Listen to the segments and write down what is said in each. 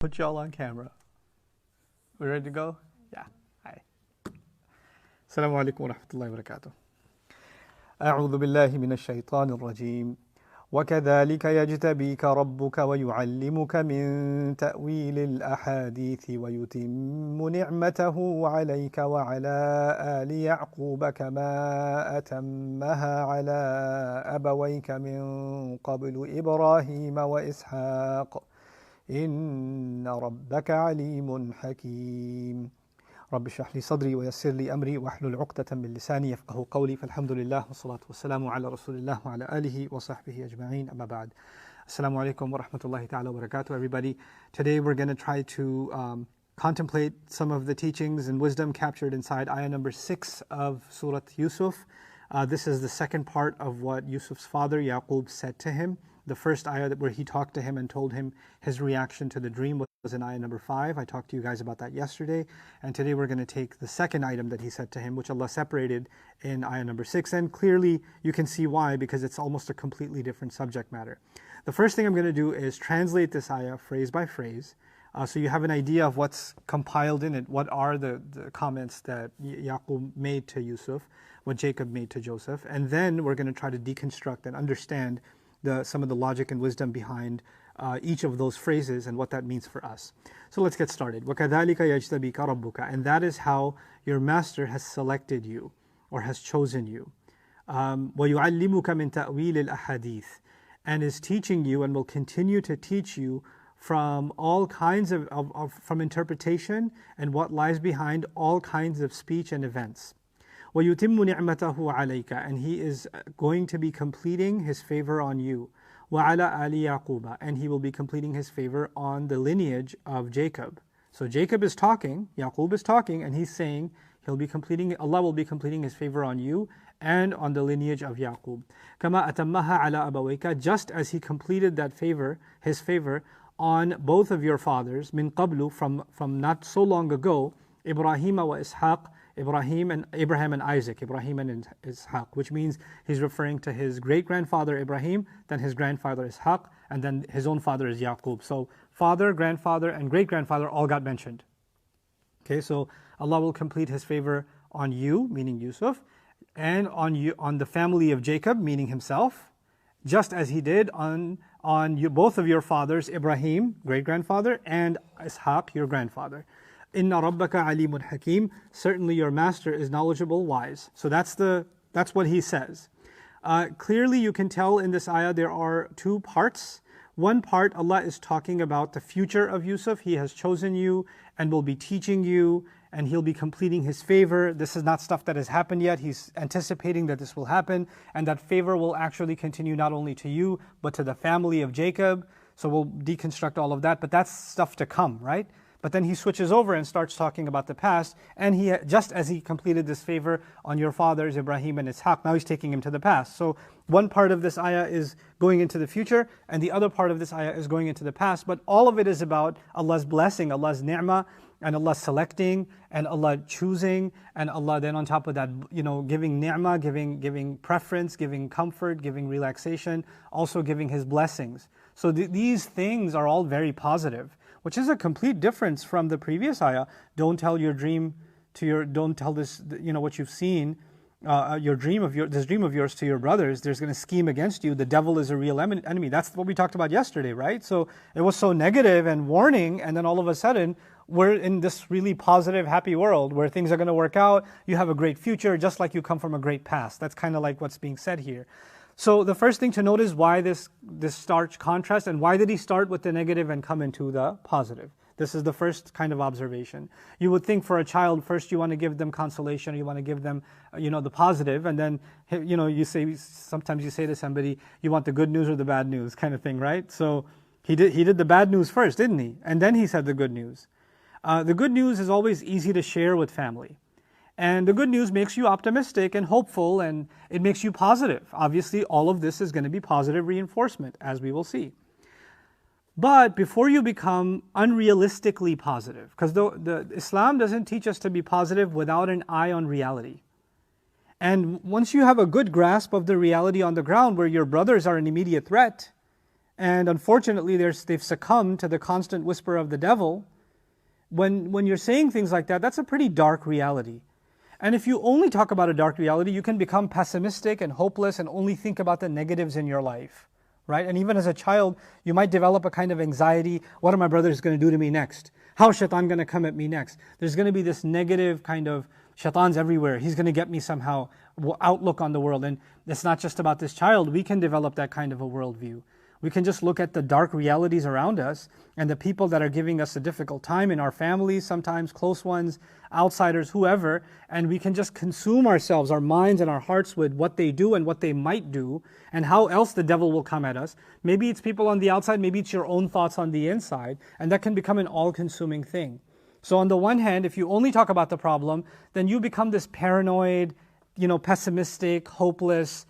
put y'all on camera. We ready to go? Yeah. Hi. Assalamu alaikum wa rahmatullahi wa barakatuh. أعوذ بالله من الشيطان الرجيم وكذلك يجتبيك ربك ويعلمك من تأويل الأحاديث ويتم نعمته عليك وعلى آل يعقوب كما أتمها على أبويك من قبل إبراهيم وإسحاق إن ربك عليم حكيم رب اشرح لي صدري ويسر لي أمري واحلل عقدة من لساني يفقهوا قولي فالحمد لله والصلاة والسلام على رسول الله وعلى آله وصحبه أجمعين أما بعد. Assalamu alaikum wa rahmatullahi ta'ala wa barakatuh, everybody. Today we're going to try to contemplate some of the teachings and wisdom captured inside ayah number 6 of Surah Yusuf. This is the second part of what Yusuf's father Yaqub said to him. The first ayah where he talked to him and told him his reaction to the dream was in ayah number 5. I talked to you guys about that yesterday. And today we're going to take the second item that he said to him, which Allah separated in ayah number 6. And clearly you can see why, because it's almost a completely different subject matter. The first thing I'm going to do is translate this ayah phrase by phrase. So you have an idea of what's compiled in it. What are the comments that Yaqub made to Yusuf, what Jacob made to Joseph. And then we're going to try to deconstruct and understand some of the logic and wisdom behind each of those phrases and what that means for us. So let's get started. وَكَذَلِكَ يَجْتَبِيكَ رَبُّكَ. And that is how your master has selected you or has chosen you. وَيُعَلِّمُكَ مِنْ تَأْوِيلِ الْأَحَادِيثِ. And is teaching you and will continue to teach you from all kinds from interpretation and what lies behind all kinds of speech and events. وَيُتِمُّ نِعْمَتَهُ عَلَيْكَ. And He is going to be completing His favor on you. وَعَلَى آلِ يَعْقُوبَ. And He will be completing His favor on the lineage of Jacob. So Jacob is talking, Yaqub is talking, and he's saying Allah will be completing His favor on you and on the lineage of Yaqub. كَمَا أَتَمَّهَا عَلَى أَبَوَيْكَ. Just as He completed that favor, His favor, on both of your fathers, min qablu, from not so long ago, Ibrahim wa Ishaq, Abraham and Isaac, Ibrahim and Ishaq, which means he's referring to his great-grandfather Ibrahim, then his grandfather Ishaq, and then his own father is Yaqub. So father, grandfather, and great-grandfather all got mentioned. Okay, so Allah will complete His favor on you, meaning Yusuf, and on the family of Jacob, meaning himself, just as He did on both of your fathers, Ibrahim, great-grandfather, and Ishaq, your grandfather. Inna rabbaka alimun hakim. Certainly your master is knowledgeable, wise. So that's what he says. Clearly you can tell in this ayah there are two parts. One part, Allah is talking about the future of Yusuf. He has chosen you and will be teaching you, and He'll be completing His favor. This is not stuff that has happened yet. He's anticipating that this will happen, and that favor will actually continue not only to you, but to the family of Jacob. So we'll deconstruct all of that, but that's stuff to come, right? But then He switches over and starts talking about the past, and just as He completed this favor on your fathers, Ibrahim and Ishaq, now He's taking him to the past. So one part of this ayah is going into the future, and the other part of this ayah is going into the past, but all of it is about Allah's blessing, Allah's ni'mah, and Allah selecting, and Allah choosing, and Allah then on top of that, giving ni'mah, giving preference, giving comfort, giving relaxation, also giving His blessings. So these things are all very positive, which is a complete difference from the previous ayah. Don't tell this what you've seen, this dream of yours to your brothers. There's going to scheme against you. The devil is a real enemy. That's what we talked about yesterday, right? So it was so negative and warning, and then all of a sudden we're in this really positive, happy world where things are going to work out. You have a great future, just like you come from a great past. That's kind of like what's being said here. So the first thing to note is why this stark contrast, and why did He start with the negative and come into the positive? This is the first kind of observation. You would think for a child, first you want to give them consolation, or you want to give them, the positive, and then, sometimes you say to somebody, you want the good news or the bad news kind of thing, right? So he did the bad news first, didn't He? And then He said the good news. The good news is always easy to share with family. And the good news makes you optimistic and hopeful, and it makes you positive. Obviously, all of this is going to be positive reinforcement, as we will see. But before you become unrealistically positive, because the Islam doesn't teach us to be positive without an eye on reality. And once you have a good grasp of the reality on the ground, where your brothers are an immediate threat, And unfortunately, they've succumbed to the constant whisper of the devil. When you're saying things like that, that's a pretty dark reality. And if you only talk about a dark reality, you can become pessimistic and hopeless and only think about the negatives in your life, right? And even as a child, you might develop a kind of anxiety. What are my brothers going to do to me next? How is shaitan going to come at me next? There's going to be this negative kind of, shaitan's everywhere. He's going to get me somehow, outlook on the world. And it's not just about this child. We can develop that kind of a worldview. We can just look at the dark realities around us and the people that are giving us a difficult time in our families, sometimes close ones, outsiders, whoever, and we can just consume ourselves, our minds and our hearts with what they do and what they might do and how else the devil will come at us. Maybe it's people on the outside, maybe it's your own thoughts on the inside, and that can become an all-consuming thing. So on the one hand, if you only talk about the problem, then you become this paranoid, pessimistic, hopeless,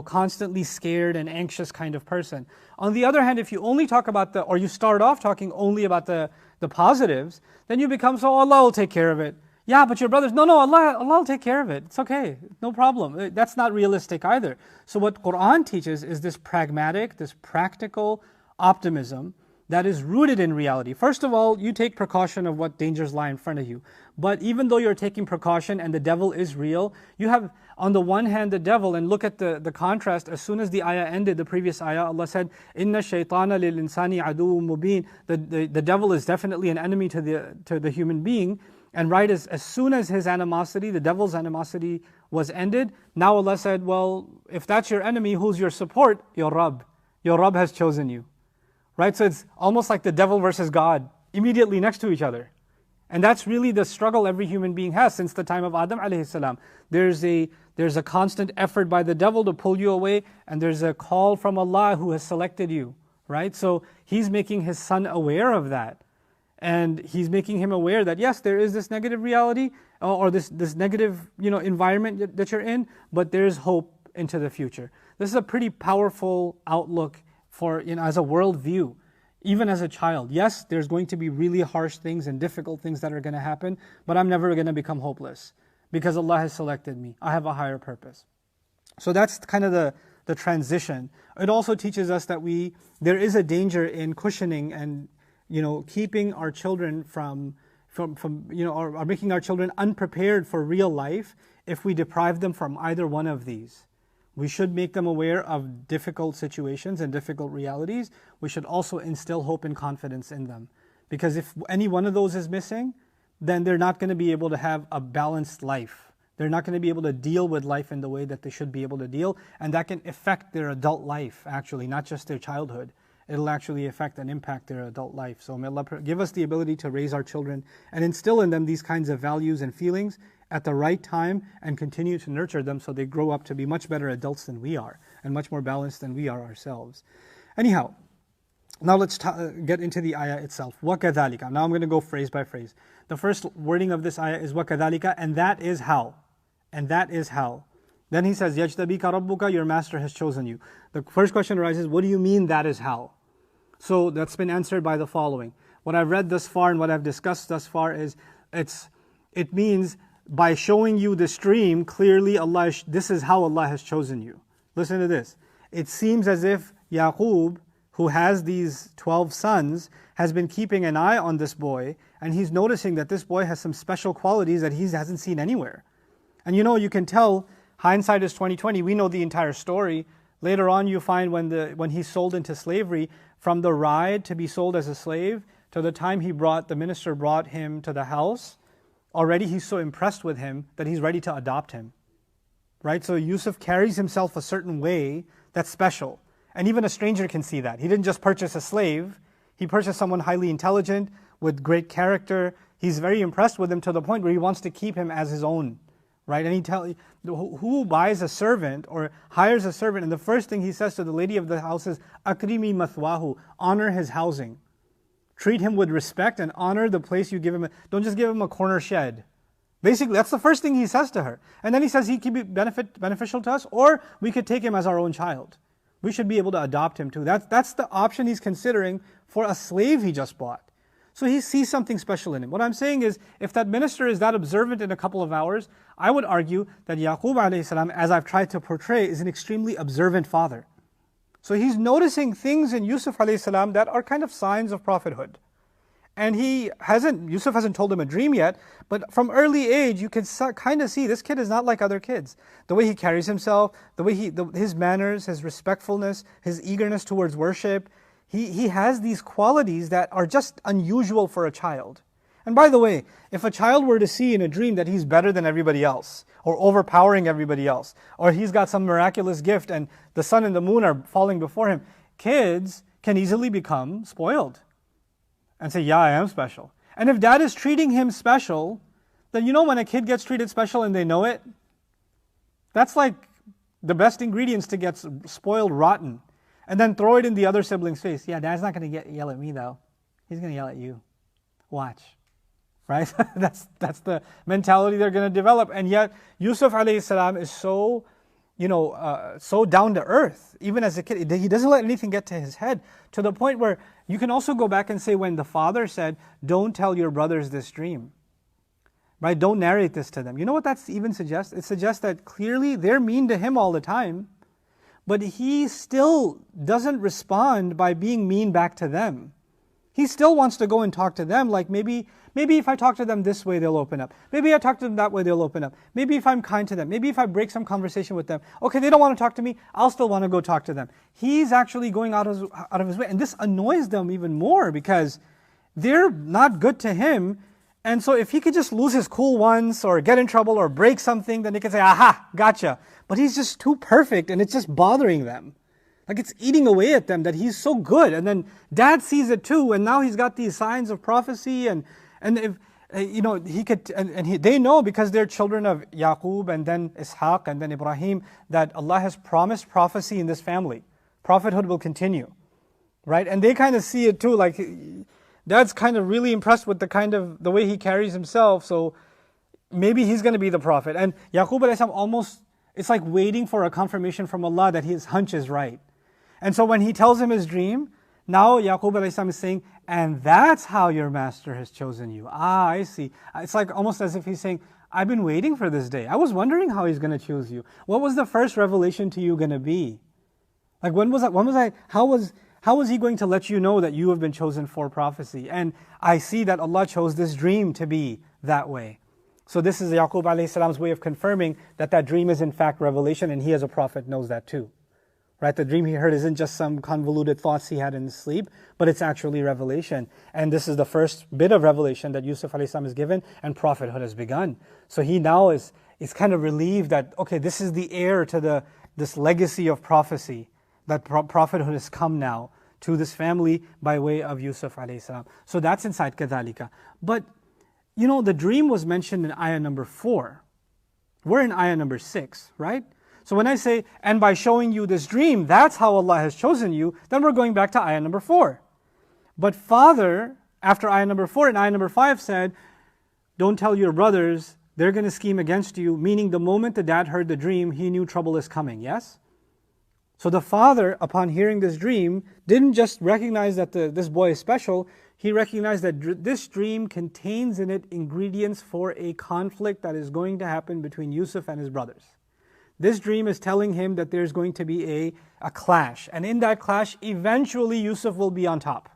constantly scared and anxious kind of person. On the other hand, if you only talk about or you start off talking only about the positives, then you become, so Allah will take care of it. Yeah, but your brothers, no, Allah will take care of it. It's okay, no problem. That's not realistic either. So what Quran teaches is this pragmatic, this practical optimism that is rooted in reality. First of all, you take precaution of what dangers lie in front of you. But even though you're taking precaution and the devil is real, you have on the one hand the devil, and look at the contrast. As soon as the ayah ended, the previous ayah, Allah said, "Inna shaytana lil insani aduwwun mubin." The devil is definitely an enemy to the human being. And right as soon as his animosity, the devil's animosity was ended, now Allah said, well, if that's your enemy, who's your support? Your Rabb. Your Rabb has chosen you. Right? So it's almost like the devil versus God, immediately next to each other. And that's really the struggle every human being has since the time of Adam alayhi salam. There's a constant effort by the devil to pull you away, and there's a call from Allah who has selected you. Right? So he's making his son aware of that. And he's making him aware that yes, there is this negative reality or this negative environment that you're in, but there is hope into the future. This is a pretty powerful outlook for as a worldview, even as a child. Yes, there's going to be really harsh things and difficult things that are going to happen, but I'm never going to become hopeless because Allah has selected me. I have a higher purpose. So that's kind of the transition. It also teaches us that there is a danger in cushioning and keeping our children from or making our children unprepared for real life if we deprive them from either one of these. We should make them aware of difficult situations and difficult realities. We should also instill hope and confidence in them. Because if any one of those is missing, then they're not going to be able to have a balanced life. They're not going to be able to deal with life in the way that they should be able to deal. And that can affect their adult life, actually, not just their childhood. It'll actually affect and impact their adult life. So may Allah give us the ability to raise our children and instill in them these kinds of values and feelings at the right time and continue to nurture them so they grow up to be much better adults than we are and much more balanced than we are ourselves. Anyhow, now let's get into the ayah itself. وَكَذَلِكَ. Now I'm going to go phrase by phrase. The first wording of this ayah is وَكَذَلِكَ, and that is how. And that is how. Then he says, يَجْتَبِيكَ رَبُّكَ, your master has chosen you. The first question arises, what do you mean that is how? So that's been answered by the following. What I've read thus far and what I've discussed thus far is, it means by showing you the stream, clearly this is how Allah has chosen you. Listen to this. It seems as if Yaqub, who has these 12 sons, has been keeping an eye on this boy, and he's noticing that this boy has some special qualities that he hasn't seen anywhere. And you can tell, hindsight is 20/20. We know the entire story. Later on, you find when he's sold into slavery, from the ride to be sold as a slave to the time the minister brought him to the house, already he's so impressed with him that he's ready to adopt him. Right? So Yusuf carries himself a certain way that's special. And even a stranger can see that. He didn't just purchase a slave. He purchased someone highly intelligent, with great character. He's very impressed with him to the point where he wants to keep him as his own. Right? And who buys a servant or hires a servant, and the first thing he says to the lady of the house is, "Akrimi mathwahu," honor his housing. Treat him with respect and honor the place you give him. Don't just give him a corner shed. Basically, that's the first thing he says to her. And then he says he could be beneficial to us, or we could take him as our own child. We should be able to adopt him too. That's the option he's considering for a slave he just bought. So he sees something special in him. What I'm saying is, if that minister is that observant in a couple of hours, I would argue that Yaqub alayhi salam, as I've tried to portray, is an extremely observant father. So he's noticing things in Yusuf alayhi salam that are kind of signs of prophethood. And Yusuf hasn't told him a dream yet, but from early age, you can kind of see this kid is not like other kids. The way he carries himself, the way his manners, his respectfulness, his eagerness towards worship, he has these qualities that are just unusual for a child. And by the way, if a child were to see in a dream that he's better than everybody else, or overpowering everybody else, or he's got some miraculous gift and the sun and the moon are falling before him, kids can easily become spoiled and say, yeah, I am special. And if dad is treating him special, then when a kid gets treated special and they know it, that's like the best ingredients to get spoiled rotten. And then throw it in the other sibling's face. Yeah, dad's not going to yell at me though. He's going to yell at you. Watch. Right? That's the mentality they're going to develop. And yet, Yusuf alayhi salam is so down to earth. Even as a kid, he doesn't let anything get to his head, to the point where you can also go back and say when the father said, don't tell your brothers this dream. Right? Don't narrate this to them. You know what that even suggests? It suggests that clearly they're mean to him all the time, but he still doesn't respond by being mean back to them. He still wants to go and talk to them, like maybe if I talk to them this way, they'll open up. Maybe I talk to them that way, they'll open up. Maybe if I'm kind to them. Maybe if I break some conversation with them. Okay, they don't want to talk to me, I'll still want to go talk to them. He's actually going out of his way. And this annoys them even more because they're not good to him. And so if he could just lose his cool once or get in trouble or break something, then they can say, aha, gotcha. But he's just too perfect and it's just bothering them. Like it's eating away at them that he's so good. And then dad sees it too, and now he's got these signs of prophecy, and if he could, they know because they're children of Yaqub and then Ishaq and then Ibrahim that Allah has promised prophecy in this family. Prophethood will continue, right? And they kind of see it too. Like dad's kind of really impressed with the way he carries himself. So maybe he's going to be the prophet. And Yaqub alayhi salam almost, it's like waiting for a confirmation from Allah that his hunch is right. And so when he tells him his dream, now Yaqub alayhi salam is saying, and that's how your master has chosen you. Ah, I see. It's like almost as if he's saying, I've been waiting for this day. I was wondering how he's going to choose you. What was the first revelation to you going to be? Like how was he going to let you know that you have been chosen for prophecy? And I see that Allah chose this dream to be that way. So this is Yaqub alayhi salam's way of confirming that dream is in fact revelation, and he as a prophet knows that too. Right? The dream he heard isn't just some convoluted thoughts he had in his sleep, but it's actually revelation. And this is the first bit of revelation that Yusuf alayhi salam is given, and prophethood has begun. So he now is kind of relieved that, okay, this is the heir to this legacy of prophecy, that prophethood has come now to this family by way of Yusuf alayhi salam. So that's inside kadhalika. But the dream was mentioned in ayah number 4. We're in ayah number 6, right? So when I say, and by showing you this dream, that's how Allah has chosen you, then we're going back to ayah number 4. But father, after ayah number 4 and ayah number 5 said, don't tell your brothers, they're going to scheme against you, meaning the moment the dad heard the dream, he knew trouble is coming, yes? So the father, upon hearing this dream, didn't just recognize that this boy is special, he recognized that this dream contains in it ingredients for a conflict that is going to happen between Yusuf and his brothers. This dream is telling him that there's going to be a clash. And in that clash, eventually Yusuf will be on top.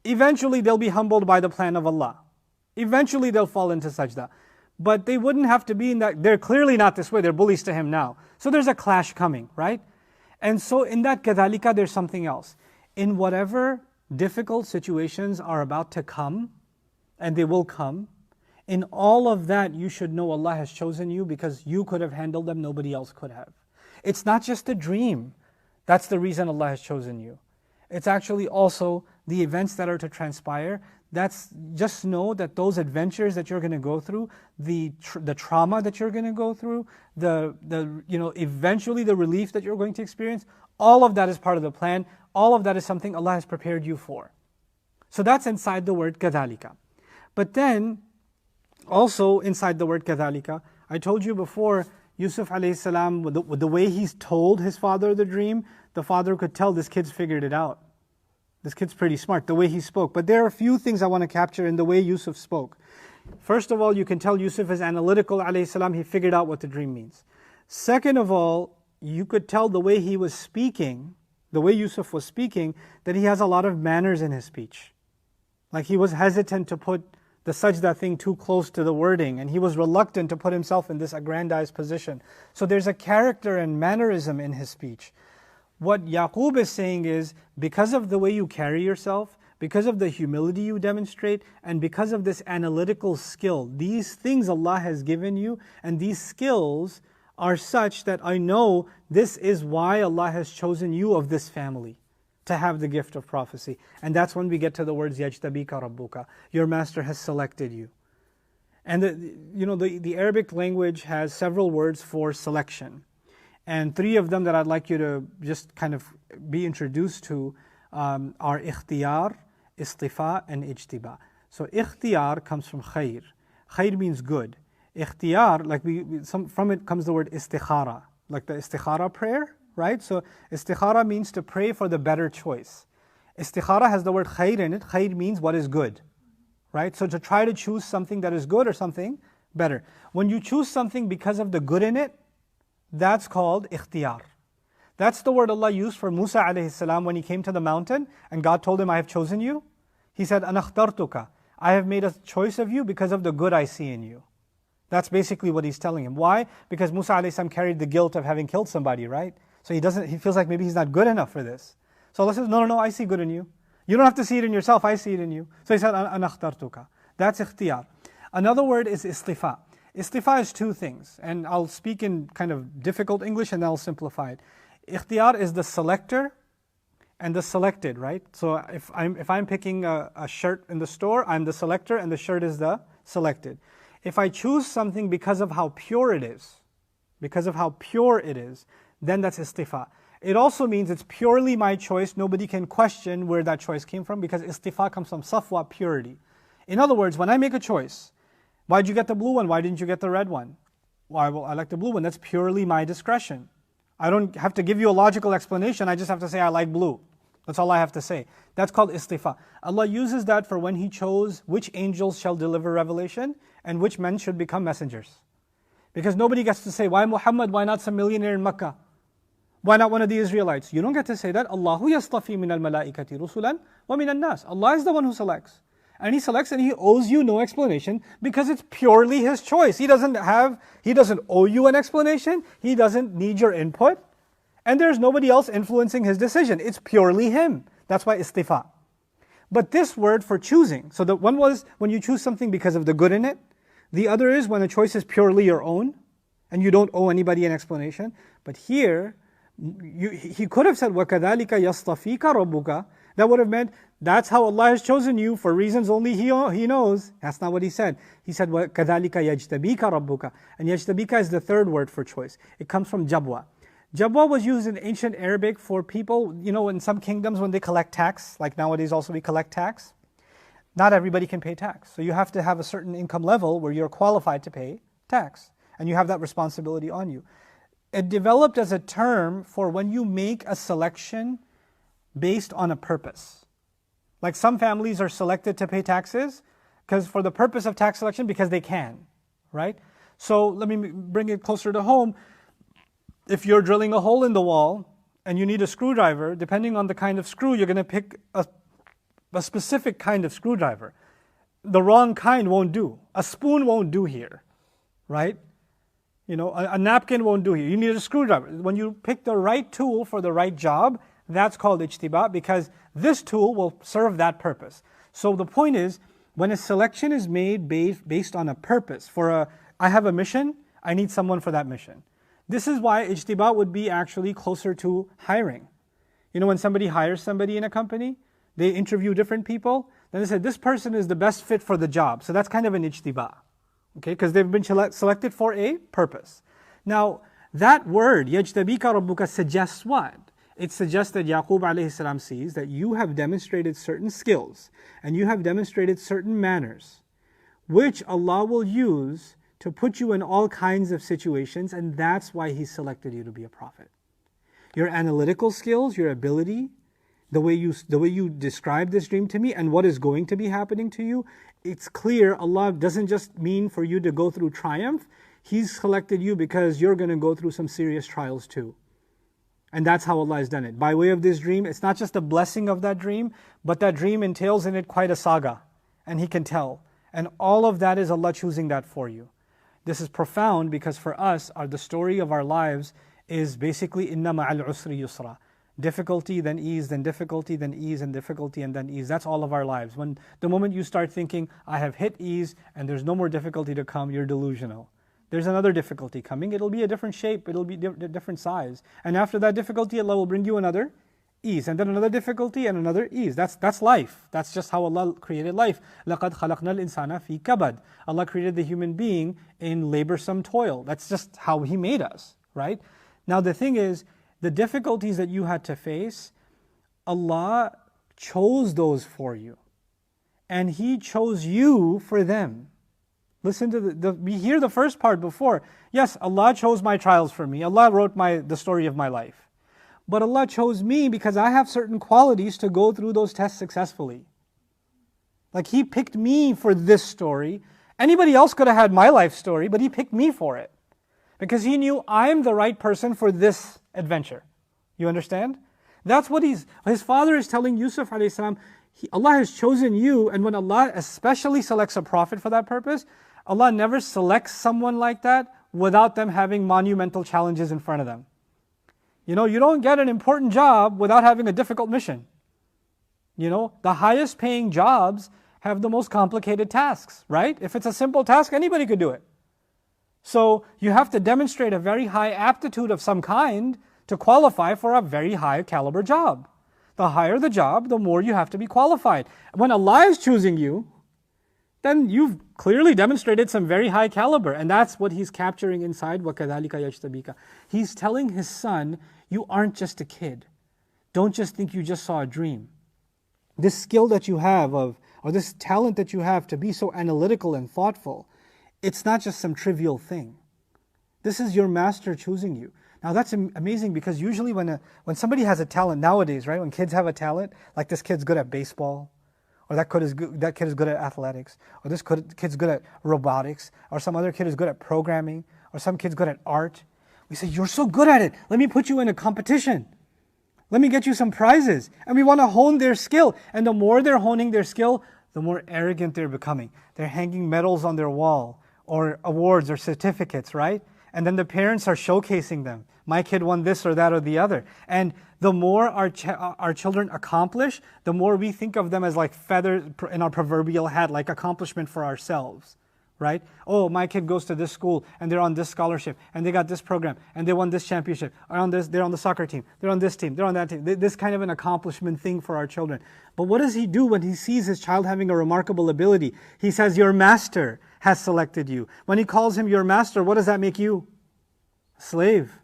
Eventually they'll be humbled by the plan of Allah. Eventually they'll fall into sajda. But they wouldn't have to be in that. They're clearly not this way. They're bullies to him now. So there's a clash coming, right? And so in that kadhalika, there's something else. In whatever difficult situations are about to come, and they will come, in all of that, you should know Allah has chosen you because you could have handled them, nobody else could have. It's not just a dream. That's the reason Allah has chosen you. It's actually also the events that are to transpire. Just know that those adventures that you're going to go through, the trauma that you're going to go through, eventually the relief that you're going to experience, all of that is part of the plan. All of that is something Allah has prepared you for. So that's inside the word kadhalika. But then, also inside the word kadhalika, I told you before, Yusuf alayhi salam, with the way he's told his father the dream, the father could tell this kid's figured it out. This kid's pretty smart, the way he spoke. But there are a few things I want to capture in the way Yusuf spoke. First of all, you can tell Yusuf is analytical alayhi salam, he figured out what the dream means. Second of all, you could tell the way he was speaking the way Yusuf was speaking, that he has a lot of manners in his speech. Like he was hesitant to put the sajda thing too close to the wording, and he was reluctant to put himself in this aggrandized position. So there's a character and mannerism in his speech. What Yaqub is saying is, because of the way you carry yourself, because of the humility you demonstrate, and because of this analytical skill, these things Allah has given you, and these skills are such that I know this is why Allah has chosen you of this family to have the gift of prophecy. And that's when we get to the words يَجْتَبِيكَ رَبُّكَ. Your master has selected you. And the Arabic language has several words for selection. And three of them that I'd like you to just kind of be introduced to are ikhtiyar, istifa, and ijtiba. So ikhtiyar comes from khayr. Khayr means good. Ikhtiyar, from it comes the word istikhara, like the istikhara prayer, right? So istikhara means to pray for the better choice. Istikhara has the word khayr in it. Khayr means what is good, right? So to try to choose something that is good or something better. When you choose something because of the good in it, that's called ikhtiyar. That's the word Allah used for Musa alayhi salam when he came to the mountain and God told him, I have chosen you. He said, Ana akhtartuka. I have made a choice of you because of the good I see in you. That's basically what he's telling him. Why? Because Musa alayhi salam carried the guilt of having killed somebody, right? So he feels like maybe he's not good enough for this. So Allah says, no, I see good in you. You don't have to see it in yourself, I see it in you. So he said, Ana akhtartuka. That's ikhtiyar. Another word is istifa. Istifa is two things, and I'll speak in kind of difficult English and then I'll simplify it. Ikhtiyar is the selector and the selected, right? So if I'm picking a shirt in the store, I'm the selector and the shirt is the selected. If I choose something because of how pure it is, then that's istifa. It also means it's purely my choice. Nobody can question where that choice came from because istifa comes from safwa, purity. In other words, when I make a choice, why'd you get the blue one? Why didn't you get the red one? Why? Well, I like the blue one. That's purely my discretion. I don't have to give you a logical explanation. I just have to say I like blue. That's all I have to say. That's called istifa. Allah uses that for when He chose which angels shall deliver revelation and which men should become messengers. Because nobody gets to say, why Muhammad? Why not some millionaire in Makkah? Why not one of the Israelites? You don't get to say that. Allahu yastafi min al-malaikati rusulan wa min al-nas. Allah is the one who selects. And He selects and He owes you no explanation because it's purely His choice. He doesn't owe you an explanation. He doesn't need your input. And there's nobody else influencing His decision. It's purely Him. That's why istifa. But this word for choosing, so the one was when you choose something because of the good in it. The other is when a choice is purely your own and you don't owe anybody an explanation. But here, He could have said, وَكَذَلِكَ يَصْطَفِيكَ رَبُّكَ. That would have meant, that's how Allah has chosen you for reasons only He knows. That's not what He said. He said, وَكَذَلِكَ يَجْتَبِيكَ رَبُّكَ. And yajtabika is the third word for choice. It comes from jabwa. Jabwa was used in ancient Arabic for people, in some kingdoms when they collect tax, like nowadays also we collect tax. Not everybody can pay tax. So you have to have a certain income level where you're qualified to pay tax. And you have that responsibility on you. It developed as a term for when you make a selection based on a purpose. Like some families are selected to pay taxes because for the purpose of tax selection because they can, right? So let me bring it closer to home. If you're drilling a hole in the wall and you need a screwdriver, depending on the kind of screw, you're going to pick a specific kind of screwdriver. The wrong kind won't do. A spoon won't do here, right? A napkin won't do here. You need a screwdriver. When you pick the right tool for the right job, that's called ijtiba because this tool will serve that purpose. So the point is, when a selection is made based on a purpose, I have a mission, I need someone for that mission. This is why ijtiba would be actually closer to hiring. When somebody hires somebody in a company, they interview different people, then they say, this person is the best fit for the job. So that's kind of an ijtiba. Okay, because they've been selected for a purpose. Now, that word, يَجْتَبِيكَ رَبُّكَ, suggests what? It suggests that Yaqub alayhi salam sees that you have demonstrated certain skills and you have demonstrated certain manners, which Allah will use to put you in all kinds of situations, and that's why He selected you to be a prophet. Your analytical skills, your ability, the way you describe this dream to me and what is going to be happening to you, it's clear Allah doesn't just mean for you to go through triumph. He's selected you because you're going to go through some serious trials too. And that's how Allah has done it. By way of this dream, it's not just the blessing of that dream, but that dream entails in it quite a saga. And He can tell. And all of that is Allah choosing that for you. This is profound because for us, the story of our lives is basically inna ma'al usri yusra. Difficulty, then ease, then difficulty, then ease, and difficulty, and then ease. That's all of our lives. When the moment you start thinking, I have hit ease and there's no more difficulty to come, you're delusional. There's another difficulty coming. It'll be a different shape. It'll be different size. And after that difficulty, Allah will bring you another ease. And then another difficulty and another ease. That's life. That's just how Allah created life. لَقَدْ خَلَقْنَا الْإِنسَانَ فِي كَبَدٍ. Allah created the human being in laborsome toil. That's just how He made us, right? Now the thing is, the difficulties that you had to face, Allah chose those for you. And He chose you for them. Listen to we hear the first part before. Yes, Allah chose my trials for me. Allah wrote the story of my life. But Allah chose me because I have certain qualities to go through those tests successfully. Like He picked me for this story. Anybody else could have had my life story, but He picked me for it. Because He knew I'm the right person for this adventure. You understand? That's what his father is telling Yusuf alayhi salam. Allah has chosen you, and when Allah especially selects a prophet for that purpose, Allah never selects someone like that without them having monumental challenges in front of them. You know, you don't get an important job without having a difficult mission. You know, the highest paying jobs have the most complicated tasks, right? If it's a simple task, anybody could do it. So you have to demonstrate a very high aptitude of some kind to qualify for a very high caliber job. The higher the job, the more you have to be qualified. When Allah is choosing you, then you've clearly demonstrated some very high caliber. And that's what He's capturing inside وَكَذَلِكَ يَجْتَبِيكَ. He's telling His son, you aren't just a kid. Don't just think you just saw a dream. This skill that you have or this talent that you have to be so analytical and thoughtful, it's not just some trivial thing. This is your master choosing you. Now that's amazing because usually when somebody has a talent nowadays, right? When kids have a talent, like this kid's good at baseball, or that kid is good at athletics, or this kid's good at robotics, or some other kid is good at programming, or some kid's good at art. We say, you're so good at it. Let me put you in a competition. Let me get you some prizes. And we want to hone their skill. And the more they're honing their skill, the more arrogant they're becoming. They're hanging medals on their wall, or awards or certificates, right? And then the parents are showcasing them. My kid won this or that or the other. And the more our children accomplish, the more we think of them as like feathers in our proverbial hat, like accomplishment for ourselves, right? Oh, my kid goes to this school and they're on this scholarship and they got this program and they won this championship. They're on the soccer team, they're on this team, they're on that team. This kind of an accomplishment thing for our children. But what does he do when he sees his child having a remarkable ability? He says, your master has selected you. When he calls him your master, what does that make you? Slave.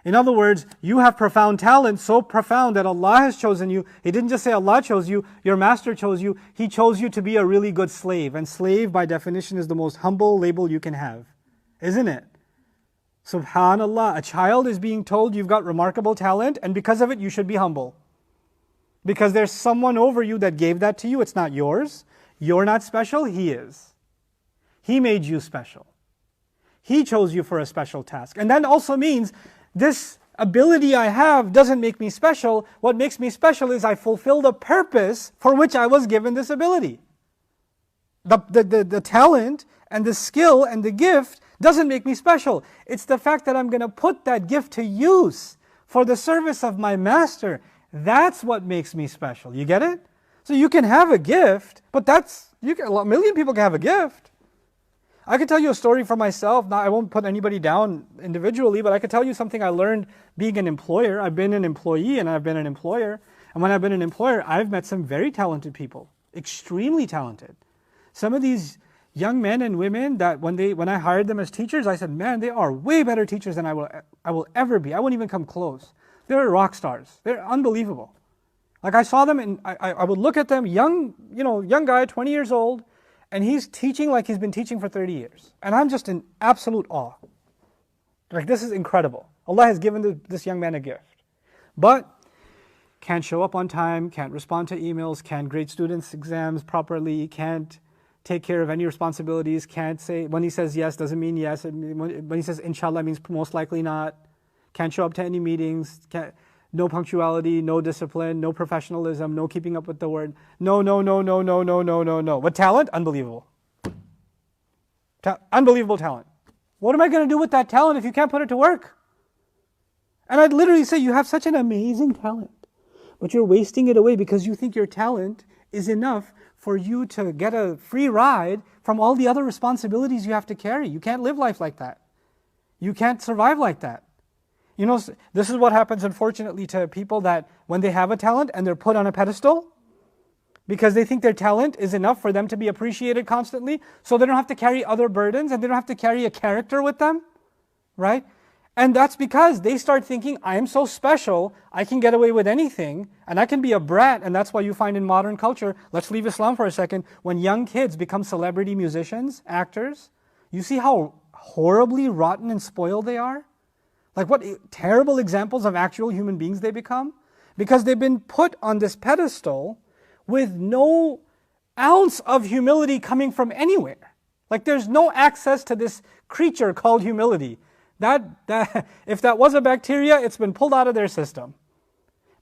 In other words, you have profound talent, so profound that Allah has chosen you. He didn't just say Allah chose you, your master chose you. He chose you to be a really good slave. And slave, by definition, is the most humble label you can have. Isn't it? Subhanallah, a child is being told you've got remarkable talent, and because of it, you should be humble. Because there's someone over you that gave that to you. It's not yours. You're not special. He is. He made you special. He chose you for a special task. And that also means this ability I have doesn't make me special. What makes me special is I fulfill the purpose for which I was given this ability. The talent and the skill and the gift doesn't make me special. It's the fact that I'm going to put that gift to use for the service of my master. That's what makes me special. You get it? So you can have a gift, but a million people can have a gift. I could tell you a story for myself. Now, I won't put anybody down individually, but I could tell you something I learned being an employer. I've been an employee and I've been an employer. And when I've been an employer, I've met some very talented people, extremely talented. Some of these young men and women that when I hired them as teachers, I said, man, they are way better teachers than I will ever be. I won't even come close. They're rock stars. They're unbelievable. Like I saw them and I would look at them, young guy, 20 years old, and he's teaching like he's been teaching for 30 years. And I'm just in absolute awe. Like, this is incredible. Allah has given this young man a gift. But can't show up on time, can't respond to emails, can't grade students' exams properly, can't take care of any responsibilities, can't say, when he says yes, doesn't mean yes. When he says inshallah, means most likely not. Can't show up to any meetings. no punctuality, no discipline, no professionalism, no keeping up with the word. No, no, no, no, no, no, no, no, no. What talent? Unbelievable. Unbelievable talent. What am I going to do with that talent if you can't put it to work? And I'd literally say, you have such an amazing talent, but you're wasting it away because you think your talent is enough for you to get a free ride from all the other responsibilities you have to carry. You can't live life like that. You can't survive like that. You know, this is what happens, unfortunately, to people that when they have a talent and they're put on a pedestal because they think their talent is enough for them to be appreciated constantly, so they don't have to carry other burdens and they don't have to carry a character with them, right? And that's because they start thinking, I am so special, I can get away with anything, and I can be a brat. And that's why you find in modern culture, let's leave Islam for a second, when young kids become celebrity musicians, actors, you see how horribly rotten and spoiled they are? Like what terrible examples of actual human beings they become? Because they've been put on this pedestal with no ounce of humility coming from anywhere. Like there's no access to this creature called humility. That if that was a bacteria, it's been pulled out of their system.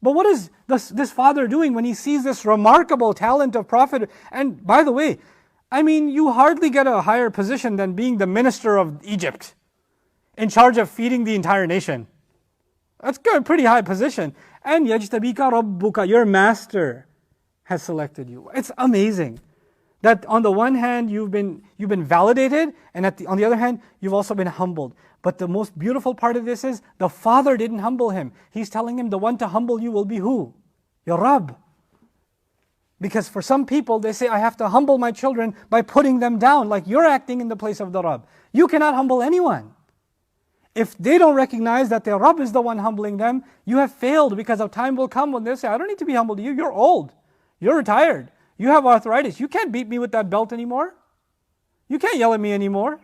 But what is this father doing when he sees this remarkable talent of prophet? And by the way, I mean, you hardly get a higher position than being the minister of Egypt, in charge of feeding the entire nation. That's a pretty high position. And يَجْتَبِيكَ رَبُّكَ, your master has selected you. It's amazing that on the one hand you've been validated, and on the other hand you've also been humbled. But the most beautiful part of this is the father didn't humble him. He's telling him the one to humble you will be who? Your Rabb. Because for some people they say, I have to humble my children by putting them down, like you're acting in the place of the Rabb. You cannot humble anyone. If they don't recognize that their Rabb is the one humbling them, you have failed, because a time will come when they say, I don't need to be humble to you, you're old, you're retired, you have arthritis, you can't beat me with that belt anymore. You can't yell at me anymore.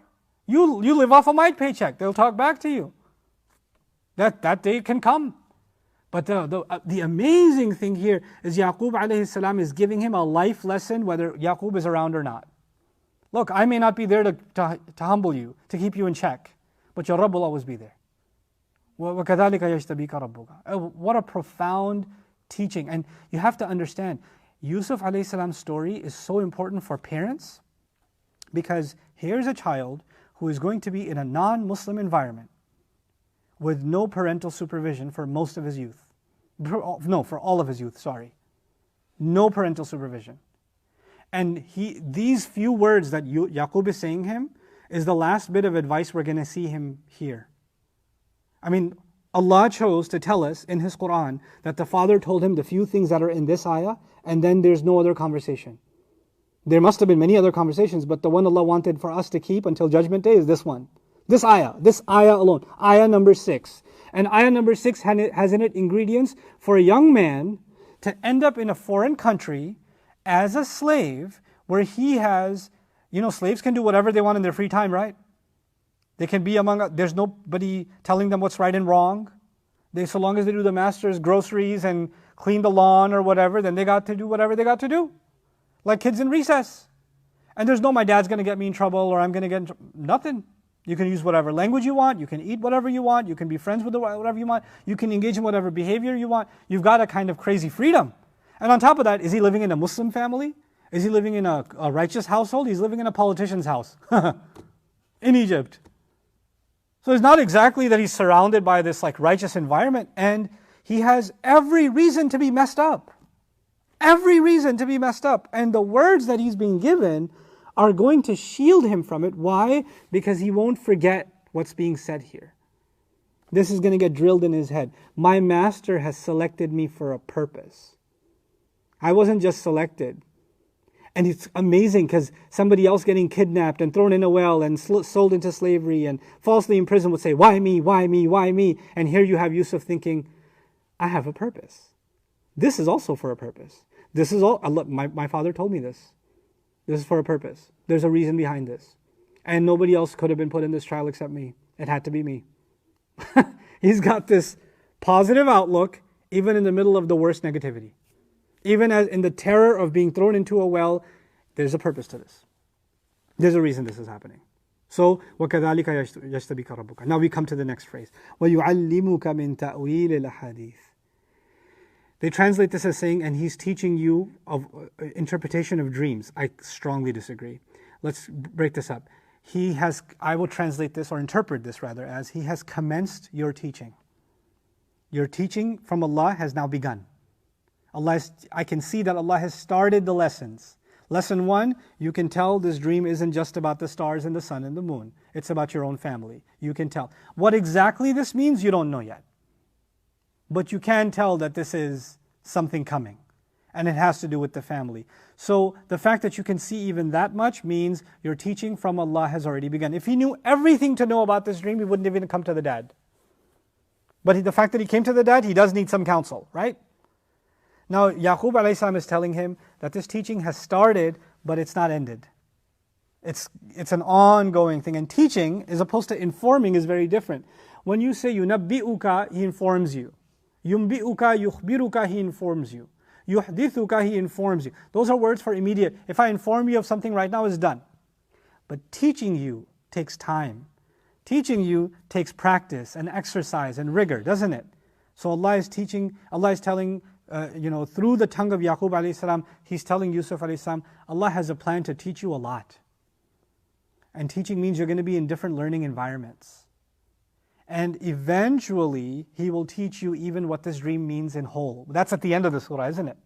You live off of my paycheck. They'll talk back to you. That day can come. But the amazing thing here is Yaqub alayhi salam is giving him a life lesson whether Yaqub is around or not. Look, I may not be there to humble you, to keep you in check, but your Rabb will always be there. وَكَذَلِكَ يَجْتَبِيكَ رَبُّكَ. What a profound teaching. And you have to understand, Yusuf alayhi salam's story is so important for parents, because here's a child who is going to be in a non-Muslim environment with no parental supervision for most of his youth. No, for all of his youth, sorry. No parental supervision. And these few words that Yaqub is saying him is the last bit of advice we're going to see him hear. I mean, Allah chose to tell us in His Quran that the father told him the few things that are in this ayah, and then there's no other conversation. There must have been many other conversations, but the one Allah wanted for us to keep until Judgment Day is this one. This ayah alone. Ayah number 6. And ayah number 6 has in it ingredients for a young man to end up in a foreign country as a slave, where he has, slaves can do whatever they want in their free time, right? They can be there's nobody telling them what's right and wrong. So long as they do the master's groceries and clean the lawn or whatever, then they got to do whatever they got to do. Like kids in recess. And there's no, my dad's going to get me in trouble, or I'm going to get in trouble. Nothing. You can use whatever language you want. You can eat whatever you want. You can be friends with whatever you want. You can engage in whatever behavior you want. You've got a kind of crazy freedom. And on top of that, is he living in a Muslim family? Is he living in a righteous household? He's living in a politician's house in Egypt. So it's not exactly that he's surrounded by this righteous environment, and he has every reason to be messed up. Every reason to be messed up. And the words that he's being given are going to shield him from it. Why? Because he won't forget what's being said here. This is going to get drilled in his head. My master has selected me for a purpose. I wasn't just selected. And it's amazing because somebody else getting kidnapped and thrown in a well and sold into slavery and falsely imprisoned would say, why me, why me, why me? And here you have Yusuf thinking, I have a purpose. This is also for a purpose. This is all, my father told me this. This is for a purpose. There's a reason behind this. And nobody else could have been put in this trial except me. It had to be me. He's got this positive outlook even in the middle of the worst negativity. Even as in the terror of being thrown into a well, there's a purpose to this. There's a reason this is happening. So, وَكَذَلِكَ يَجْتَبِيكَ رَبُّكَ. Now we come to the next phrase. وَيُعَلِّمُكَ مِن تَأْوِيلِ الْأَحَادِيثِ. They translate this as saying, and he's teaching you of interpretation of dreams. I strongly disagree. Let's break this up. I will translate this, or interpret this rather, as he has commenced your teaching. Your teaching from Allah has now begun. I can see that Allah has started the lessons. Lesson 1, you can tell this dream isn't just about the stars and the sun and the moon. It's about your own family. You can tell. What exactly this means, you don't know yet. But you can tell that this is something coming. And it has to do with the family. So the fact that you can see even that much means your teaching from Allah has already begun. If he knew everything to know about this dream, he wouldn't even come to the dad. But the fact that he came to the dad, he does need some counsel, right? Now, Yaqub alayhi salam is telling him that this teaching has started, but it's not ended. It's an ongoing thing. And teaching, as opposed to informing, is very different. When you say yunabbi'uka, he informs you. Yumbi'uka, yukhbiruka, he informs you. Yuhdithuka, he informs you. Those are words for immediate. If I inform you of something right now, it's done. But teaching you takes time. Teaching you takes practice and exercise and rigor, doesn't it? So Allah is telling, through the tongue of Yaqub alayhi salam, He's telling Yusuf alayhi salam, Allah has a plan to teach you a lot. And teaching means you're going to be in different learning environments. And eventually, He will teach you even what this dream means in whole. That's at the end of the surah, isn't it?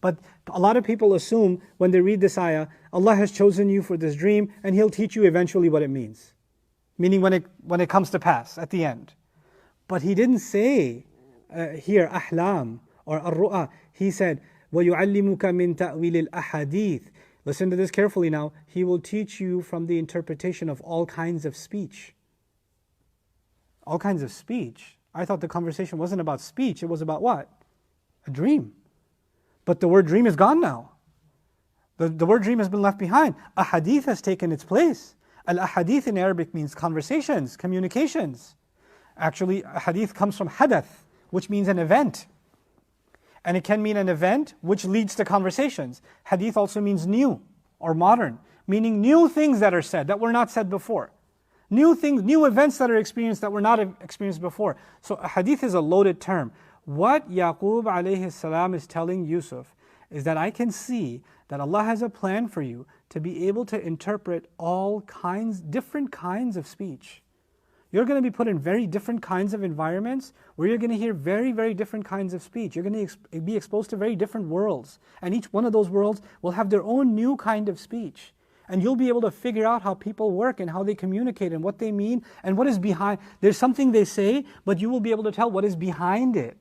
But a lot of people assume when they read this ayah, Allah has chosen you for this dream and He'll teach you eventually what it means. Meaning when it comes to pass, at the end. But He didn't say here, ahlam or ar-ru'a. He said, وَيُعَلِّمُكَ مِن تَأْوِيلِ الْأَحَادِيثِ. Listen to this carefully now. He will teach you from the interpretation of all kinds of speech. All kinds of speech. I thought the conversation wasn't about speech. It was about what? A dream. But the word dream is gone now. The word dream has been left behind. A hadith has taken its place. Al-ahadith in Arabic means conversations, communications. Actually, a hadith comes from hadath, which means an event. And it can mean an event which leads to conversations. Hadith also means new or modern, meaning new things that are said that were not said before. New things, new events that are experienced that were not experienced before. So a hadith is a loaded term. What Yaqub alayhi salam is telling Yusuf is that I can see that Allah has a plan for you to be able to interpret all kinds, different kinds of speech. You're going to be put in very different kinds of environments where you're going to hear very, very different kinds of speech. You're going to be exposed to very different worlds. And each one of those worlds will have their own new kind of speech. And you'll be able to figure out how people work and how they communicate and what they mean and what is behind. There's something they say, but you will be able to tell what is behind it.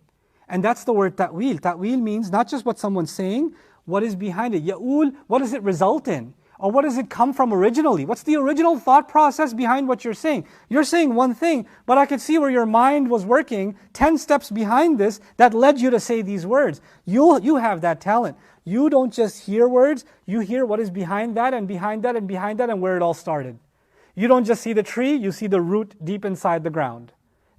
And that's the word ta'wil. Ta'wil means not just what someone's saying, what is behind it. Ya'ul, what does it result in? Or what does it come from originally? What's the original thought process behind what you're saying? You're saying one thing, but I could see where your mind was working 10 steps behind this that led you to say these words. You have that talent. You don't just hear words, you hear what is behind that and behind that and behind that and where it all started. You don't just see the tree, you see the root deep inside the ground.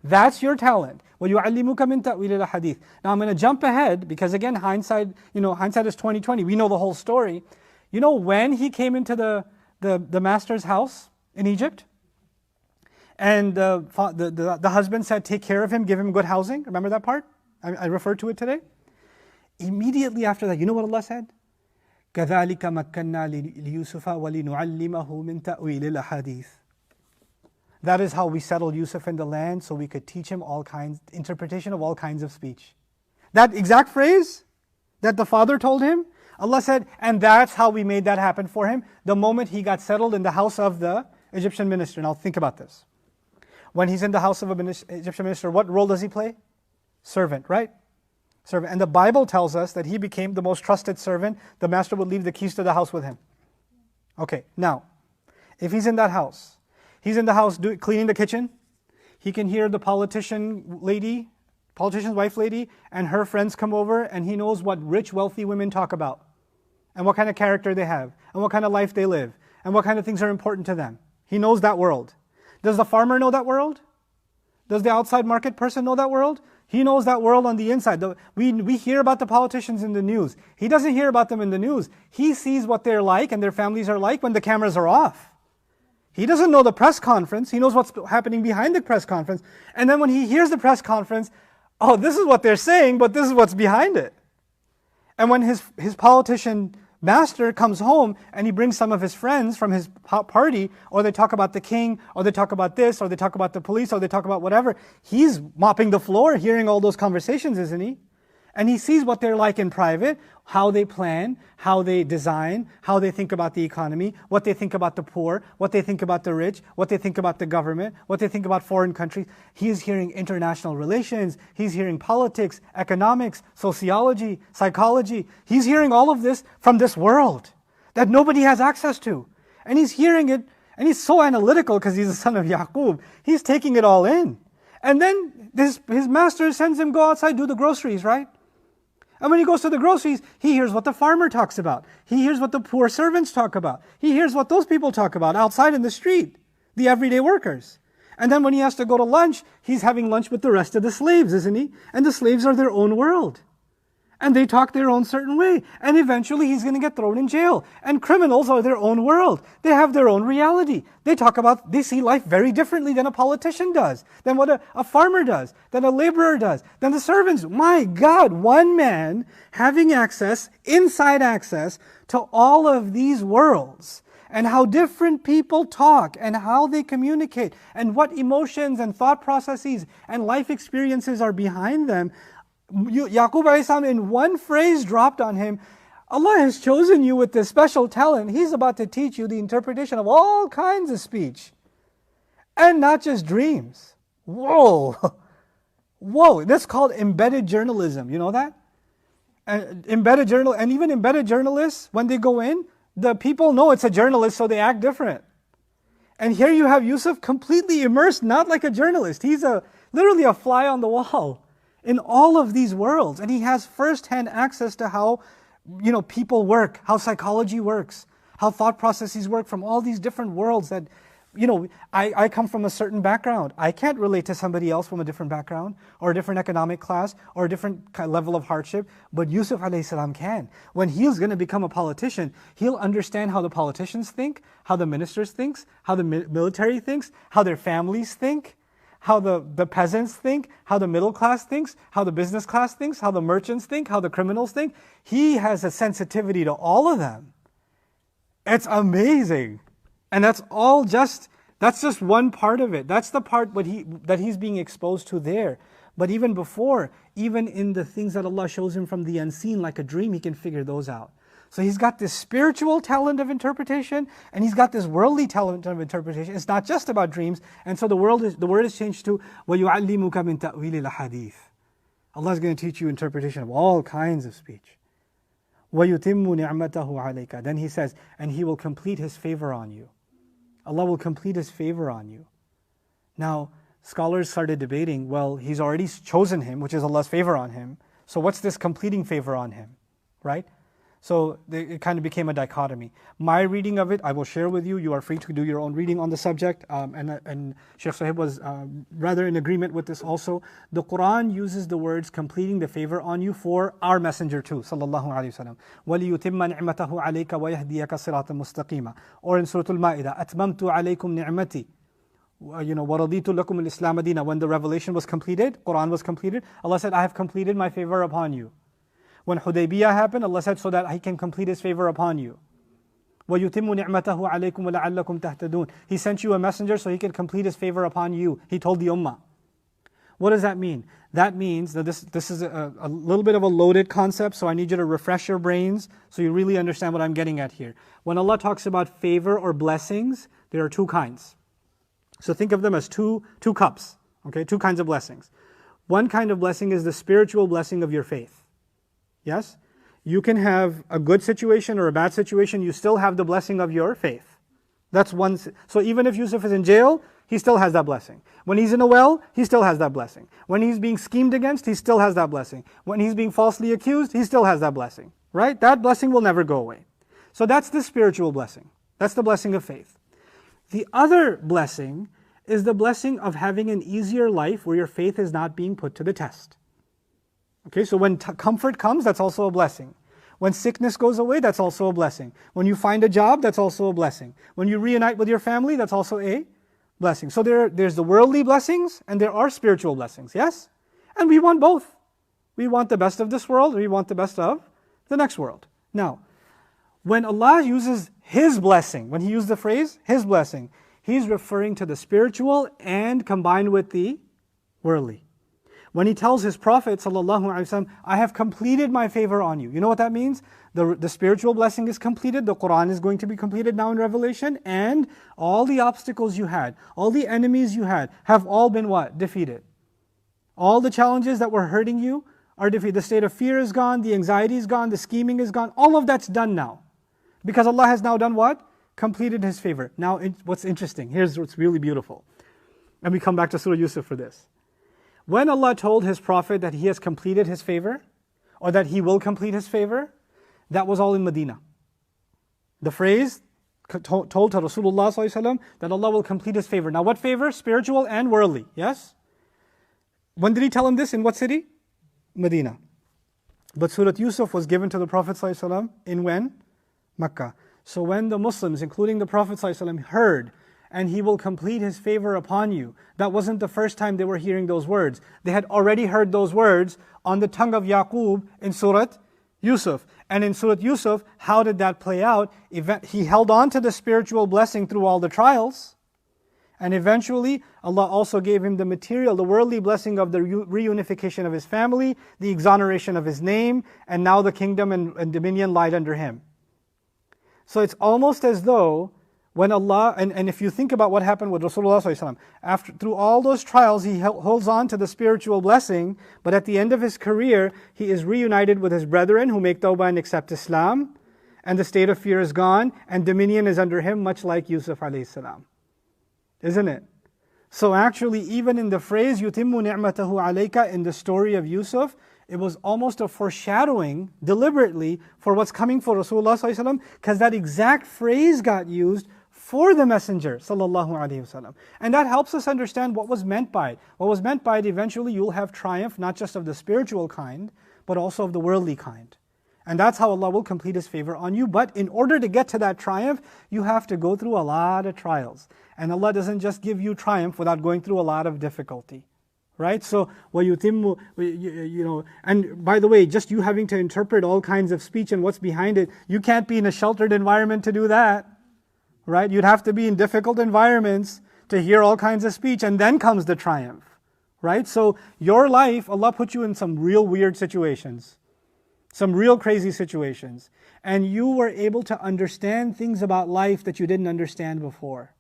That's your talent. وَيُعَلِّمُكَ مِن تَأْوِيلِ الْأَحَادِيثِ. Now I'm going to jump ahead because again, hindsight is 20/20. We know the whole story. You know when he came into the master's house in Egypt? And the husband said, take care of him, give him good housing. Remember that part? I referred to it today. Immediately after that, you know what Allah said? كَذَلِكَ مَكَّنَّا لِيُوسُفَ وَلِنُعَلِّمَهُ مِن تَأْوِيلِ الْأَحَادِيثِ. That is how we settled Yusuf in the land so we could teach him interpretation of all kinds of speech. That exact phrase that the father told him, Allah said, and that's how we made that happen for him the moment he got settled in the house of the Egyptian minister. Now think about this. When he's in the house of an Egyptian minister, what role does he play? Servant, right? Servant. And the Bible tells us that he became the most trusted servant. The master would leave the keys to the house with him. Okay, now, if he's in that house, he's in the house cleaning the kitchen, he can hear the politician's wife lady, and her friends come over, and he knows what rich, wealthy women talk about, and what kind of character they have, and what kind of life they live, and what kind of things are important to them. He knows that world. Does the farmer know that world? Does the outside market person know that world? He knows that world on the inside. We hear about the politicians in the news. He doesn't hear about them in the news. He sees what they're like and their families are like when the cameras are off. He doesn't know the press conference. He knows what's happening behind the press conference. And then when he hears the press conference, oh, this is what they're saying, but this is what's behind it. And when his politician master comes home and he brings some of his friends from his party, or they talk about the king, or they talk about this, or they talk about the police, or they talk about whatever, he's mopping the floor, hearing all those conversations, isn't he? And he sees what they're like in private, how they plan, how they design, how they think about the economy, what they think about the poor, what they think about the rich, what they think about the government, what they think about foreign countries. He is hearing international relations, he's hearing politics, economics, sociology, psychology. He's hearing all of this from this world that nobody has access to. And he's hearing it, and he's so analytical because he's the son of Yaqub. He's taking it all in. And then his master sends him go outside, do the groceries, right? And when he goes to the groceries, he hears what the farmer talks about. He hears what the poor servants talk about. He hears what those people talk about outside in the street, the everyday workers. And then when he has to go to lunch, he's having lunch with the rest of the slaves, isn't he? And the slaves are their own world. And they talk their own certain way. And eventually he's going to get thrown in jail. And criminals are their own world. They have their own reality. They see life very differently than a politician does, than what a farmer does, than a laborer does, than the servants. My God, one man having access, inside access, to all of these worlds, and how different people talk, and how they communicate, and what emotions and thought processes and life experiences are behind them. Yaqub alayhi salam, in one phrase dropped on him, Allah has chosen you with this special talent. He's about to teach you the interpretation of all kinds of speech. And not just dreams. Whoa! Whoa, that's called embedded journalism. You know that? And even embedded journalists, when they go in, the people know it's a journalist, so they act different. And here you have Yusuf completely immersed, not like a journalist. He's literally a fly on the wall in all of these worlds. And he has first-hand access to how people work, how psychology works, how thought processes work from all these different worlds that, I come from a certain background. I can't relate to somebody else from a different background, or a different economic class, or a different level of hardship. But Yusuf alayhi salam can. When he's going to become a politician, he'll understand how the politicians think, how the ministers think, how the military thinks, how their families think, how the peasants think, how the middle class thinks, how the business class thinks, how the merchants think, how the criminals think. He has a sensitivity to all of them. It's amazing. And that's just one part of it. That's the part that he's being exposed to there. But even before, even in the things that Allah shows him from the unseen, like a dream, he can figure those out. So he's got this spiritual talent of interpretation, and he's got this worldly talent of interpretation. It's not just about dreams. And so the word is changed to وَيُعَلِّمُكَ مِن تَأْوِيلِ الْحَدِيثِ. Allah is going to teach you interpretation of all kinds of speech. وَيُتِمُّ نِعْمَتَهُ عَلَيْكَ. Then he says, and he will complete his favor on you. Allah will complete his favor on you. Now, scholars started debating, well, he's already chosen him, which is Allah's favor on him. So what's this completing favor on him, right? So it kind of became a dichotomy. My reading of it, I will share with you. You are free to do your own reading on the subject. And Sheikh Sahib was rather in agreement with this also. The Quran uses the words completing the favor on you for our messenger too, sallallahu alayhi wa sallam. وَلِيُتِمَّ نِعْمَتَهُ عَلَيْكَ وَيَهْدِيَكَ صِرَاطًا مُسْتَقِيمًا. Or in Surah Al-Ma'idah, أَتْمَمْتُ عَلَيْكُمْ نِعْمَتِي. وَرَضِيتُ لَكُمُ الْإِسْلَامَ دِينًا. When the revelation was completed, Quran was completed, Allah said, I have completed my favor upon you. When Hudaybiyah happened, Allah said, so that He can complete His favor upon you. وَيُتِمُّ نِعْمَتَهُ عَلَيْكُمْ وَلَعَلَّكُمْ تَهْتَدُونَ. He sent you a messenger so He can complete His favor upon you. He told the ummah. What does that mean? That means that this is a little bit of a loaded concept, so I need you to refresh your brains so you really understand what I'm getting at here. When Allah talks about favor or blessings, there are two kinds. So think of them as two cups, okay? Two kinds of blessings. One kind of blessing is the spiritual blessing of your faith. Yes? You can have a good situation or a bad situation, you still have the blessing of your faith. That's one. So even if Yusuf is in jail, he still has that blessing. When he's in a well, he still has that blessing. When he's being schemed against, he still has that blessing. When he's being falsely accused, he still has that blessing. Right? That blessing will never go away. So that's the spiritual blessing. That's the blessing of faith. The other blessing is the blessing of having an easier life where your faith is not being put to the test. Okay, so when comfort comes, that's also a blessing. When sickness goes away, that's also a blessing. When you find a job, that's also a blessing. When you reunite with your family, that's also a blessing. So there's the worldly blessings and there are spiritual blessings, yes? And we want both. We want the best of this world, and we want the best of the next world. Now, when Allah uses His blessing, when He used the phrase, His blessing, He's referring to the spiritual and combined with the worldly. When He tells His Prophet ﷺ, I have completed my favor on you. You know what that means? The spiritual blessing is completed, the Quran is going to be completed now in Revelation, and all the obstacles you had, all the enemies you had, have all been what? Defeated. All the challenges that were hurting you are defeated. The state of fear is gone, the anxiety is gone, the scheming is gone, all of that's done now. Because Allah has now done what? Completed His favor. Now, what's interesting, here's what's really beautiful. And we come back to Surah Yusuf for this. When Allah told His Prophet that He has completed His favor, or that He will complete His favor, that was all in Medina. The phrase told to Rasulullah ﷺ that Allah will complete His favor. Now what favor? Spiritual and worldly, yes? When did He tell him this? In what city? Medina. But Surah Yusuf was given to the Prophet ﷺ in when? Mecca. So when the Muslims, including the Prophet ﷺ, heard, and He will complete His favor upon you, that wasn't the first time they were hearing those words. They had already heard those words on the tongue of Yaqub in Surah Yusuf. And in Surah Yusuf, how did that play out? He held on to the spiritual blessing through all the trials. And eventually, Allah also gave him the material, the worldly blessing of the reunification of his family, the exoneration of his name, and now the kingdom and dominion lied under him. So it's almost as though when Allah, and if you think about what happened with Rasulullah ﷺ, through all those trials, he holds on to the spiritual blessing, but at the end of his career, he is reunited with his brethren who make tawbah and accept Islam, and the state of fear is gone, and dominion is under him, much like Yusuf alayhi salam. Isn't it? So actually, even in the phrase, يُتِمُّ نِعْمَتَهُ عَلَيْكَ, in the story of Yusuf, it was almost a foreshadowing, deliberately, for what's coming for Rasulullah ﷺ, because that exact phrase got used for the Messenger sallallahu alaihi wasallam. And that helps us understand what was meant by it. What was meant by it, eventually you'll have triumph, not just of the spiritual kind, but also of the worldly kind. And that's how Allah will complete His favor on you. But in order to get to that triumph, you have to go through a lot of trials. And Allah doesn't just give you triumph without going through a lot of difficulty. Right? So, وَيُتِمُّ, and by the way, just you having to interpret all kinds of speech and what's behind it, you can't be in a sheltered environment to do that. Right? You'd have to be in difficult environments to hear all kinds of speech, and then comes the triumph. Right? So, your life, Allah put you in some real weird situations. Some real crazy situations. And you were able to understand things about life that you didn't understand before.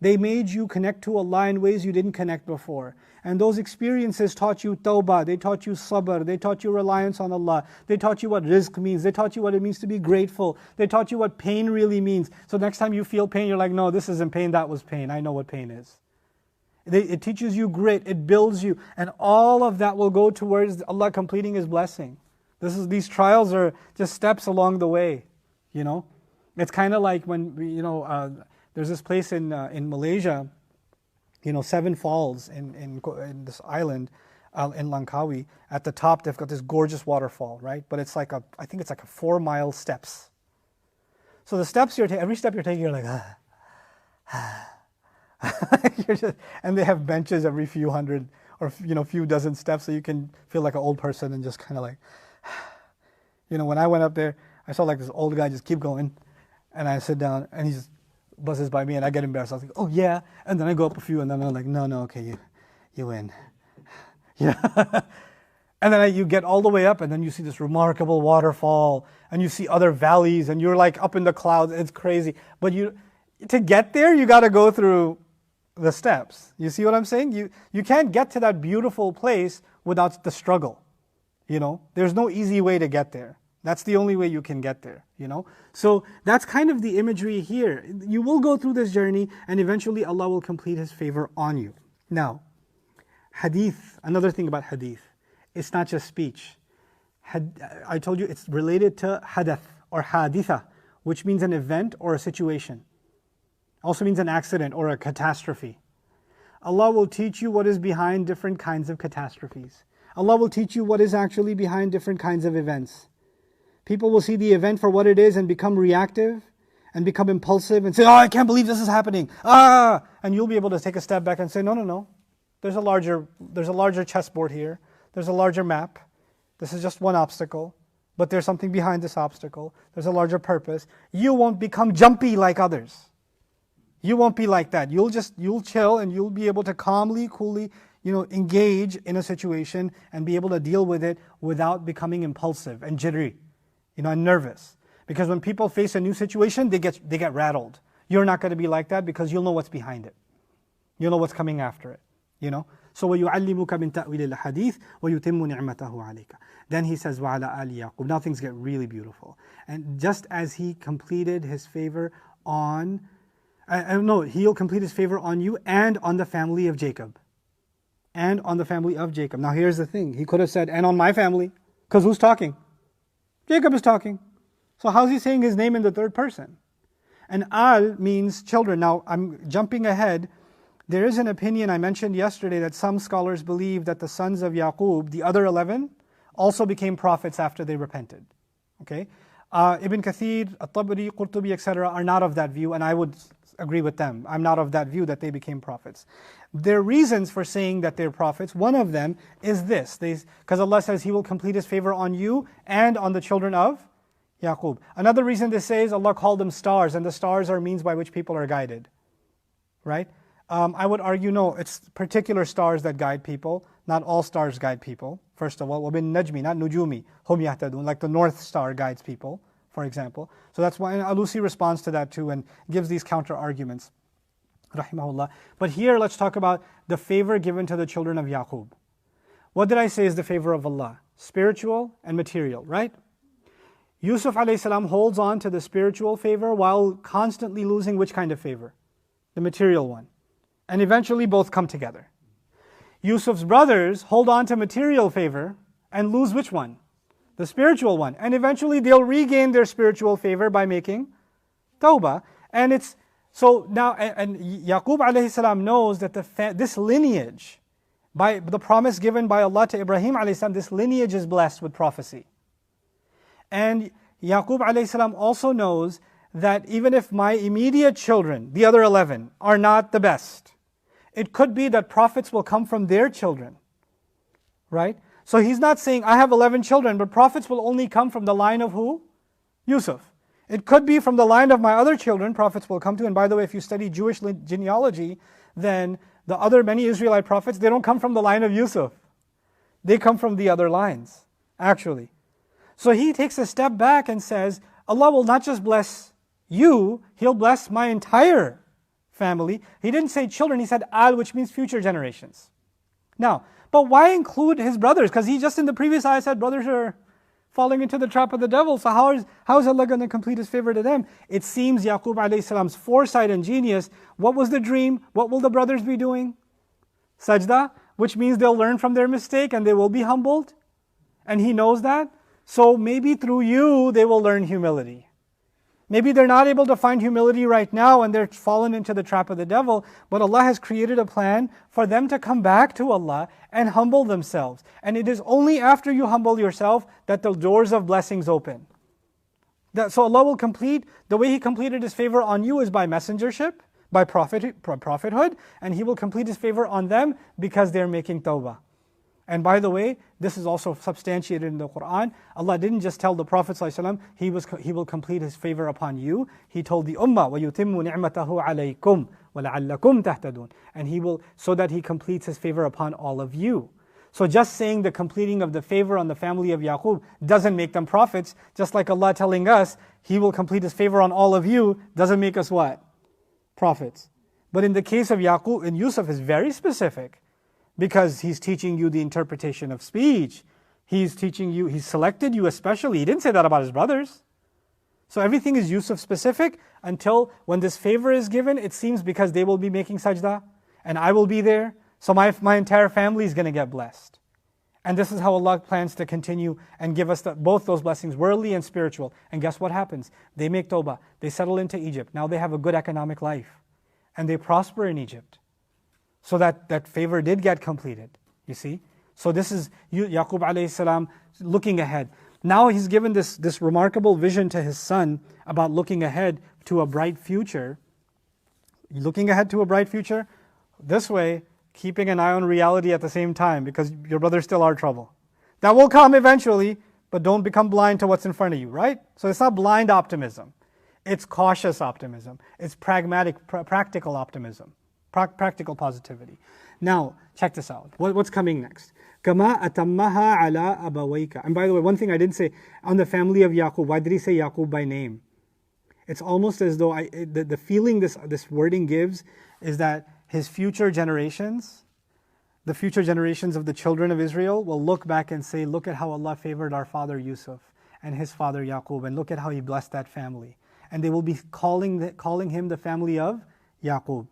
They made you connect to Allah in ways you didn't connect before. And those experiences taught you tawbah, they taught you sabr, they taught you reliance on Allah, they taught you what rizq means, they taught you what it means to be grateful, they taught you what pain really means. So next time you feel pain, you're like, no, this isn't pain, that was pain. I know what pain is. It teaches you grit, it builds you, and all of that will go towards Allah completing His blessing. These trials are just steps along the way, It's kind of like when, there's this place in Malaysia, 7 falls in this island, in Langkawi. At the top, they've got this gorgeous waterfall, right? But it's I think it's like a 4-mile steps. So the steps every step you're taking, you're like, and they have benches every few hundred or few dozen steps, so you can feel like an old person and just kind of like, when I went up there, I saw like this old guy just keep going, and I sit down, and he just buzzes by me, and I get embarrassed. I was like, oh yeah, and then I go up a few, and then I'm like, no, okay, you win. Yeah. And then you get all the way up, and then you see this remarkable waterfall, and you see other valleys, and you're like up in the clouds. It's crazy. But to get there, you got to go through the steps. You see what I'm saying? You can't get to that beautiful place without the struggle. There's no easy way to get there. That's the only way you can get there, So that's kind of the imagery here. You will go through this journey, and eventually Allah will complete His favor on you. Now, hadith, another thing about hadith, it's not just speech. I told you it's related to hadath or haditha, which means an event or a situation. Also means an accident or a catastrophe. Allah will teach you what is behind different kinds of catastrophes. Allah will teach you what is actually behind different kinds of events. People will see the event for what it is and become reactive and become impulsive and say, oh, I can't believe this is happening. And you'll be able to take a step back and say, no. there's a larger chessboard here. There's a larger map. This is just one obstacle, but there's something behind this obstacle. There's a larger purpose. You won't become jumpy like others. You won't be like that. You'll chill and you'll be able to calmly, coolly, engage in a situation and be able to deal with it without becoming impulsive and jittery, and nervous. Because when people face a new situation, they get rattled. You're not going to be like that because you'll know what's behind it. You'll know what's coming after it. So وَيُعَلِّمُكَ مِن تَأْوِيلِ الْحَدِيثِ وَيُتِمُّ نِعْمَتَهُ عَلَيْكَ. Then he says وَعَلَى آلِ يَعْقُوبَ. Now things get really beautiful. And just as he completed his favor on, he'll complete his favor on you and on the family of Jacob. And on the family of Jacob. Now here's the thing. He could have said, and on my family. Because who's talking? Jacob is talking. So how's he saying his name in the third person? And al means children. Now I'm jumping ahead. There is an opinion I mentioned yesterday that some scholars believe that the sons of Yaqub, the other 11, also became prophets after they repented. Okay? Ibn Kathir, At-Tabari, Qurtubi, etc. are not of that view, and I would agree with them. I'm not of that view that they became prophets. Their reasons for saying that they're prophets, one of them is this. Because Allah says He will complete His favor on you and on the children of Yaqub. Another reason they say is Allah called them stars, and the stars are means by which people are guided. Right? I would argue, no, it's particular stars that guide people. Not all stars guide people. First of all, وَبِالنَّجْمِ, not nujumi, hum yahtadun, like the North Star guides people, for example. So that's why Alusi responds to that too and gives these counter arguments. Rahimahullah. But here let's talk about the favor given to the children of Yaqub. What did I say is the favor of Allah? Spiritual and material, right? Yusuf alayhi salam holds on to the spiritual favor while constantly losing which kind of favor? The material one. And eventually both come together. Yusuf's brothers hold on to material favor and lose which one? The spiritual one. And eventually they'll regain their spiritual favor by making tawbah. And it's so now, and Yaqub alayhi salam knows that this lineage, by the promise given by Allah to Ibrahim alayhi salam, this lineage is blessed with prophecy. And Yaqub alayhi salam also knows that even if my immediate children, the other 11, are not the best, it could be that prophets will come from their children. Right? So he's not saying, I have 11 children, but prophets will only come from the line of who? Yusuf. It could be from the line of my other children, prophets will come to. And by the way, if you study Jewish genealogy, then the other many Israelite prophets, they don't come from the line of Yusuf. They come from the other lines, actually. So he takes a step back and says, Allah will not just bless you, He'll bless my entire family. He didn't say children, he said al, which means future generations. Now, but why include his brothers? Because he just in the previous ayah said brothers are falling into the trap of the devil. So how is Allah going to complete His favor to them? It seems Yaqub alayhi salam's foresight and genius, what was the dream? What will the brothers be doing? Sajda, which means they'll learn from their mistake and they will be humbled. And he knows that. So maybe through you they will learn humility. Maybe they're not able to find humility right now and they're fallen into the trap of the devil, but Allah has created a plan for them to come back to Allah and humble themselves. And it is only after you humble yourself that the doors of blessings open. So Allah will complete, the way He completed His favor on you is by messengership, by prophethood, and He will complete His favor on them because they're making tawbah. And by the way, this is also substantiated in the Quran. Allah didn't just tell the Prophet ﷺ, He will complete His favor upon you. He told the Ummah, وَيُتِمُّ نِعْمَتَهُ عَلَيْكُمْ وَلَعَلَّكُمْ تَهْتَدُونَ. And He will, so that He completes His favor upon all of you. So just saying the completing of the favor on the family of Yaqub doesn't make them prophets. Just like Allah telling us, He will complete His favor on all of you, doesn't make us what? Prophets. But in the case of Yaqub and Yusuf is very specific. Because He's teaching you the interpretation of speech. He's teaching you, He's selected you especially. He didn't say that about His brothers. So everything is Yusuf specific until when this favor is given, it seems because they will be making sajda and I will be there. So my entire family is going to get blessed. And this is how Allah plans to continue and give us both those blessings, worldly and spiritual. And guess what happens? They make tawbah. They settle into Egypt. Now they have a good economic life. And they prosper in Egypt. So that favor did get completed, you see. So this is Yaqub alayhi salam looking ahead. Now he's given this remarkable vision to his son about looking ahead to a bright future. Looking ahead to a bright future, this way, keeping an eye on reality at the same time, because your brothers still are trouble. That will come eventually, but don't become blind to what's in front of you, right? So it's not blind optimism. It's cautious optimism. It's pragmatic, practical optimism, practical positivity. Now, check this out. What's coming next? كَمَا أَتَمَّهَا عَلَىٰ أَبَوَيْكَ. And by the way, one thing I didn't say, on the family of Yaqub, why did he say Yaqub by name? It's almost as though the feeling this wording gives is that his future generations, the future generations of the children of Israel will look back and say, look at how Allah favored our father Yusuf and his father Yaqub, and look at how he blessed that family. And they will be calling him the family of Yaqub.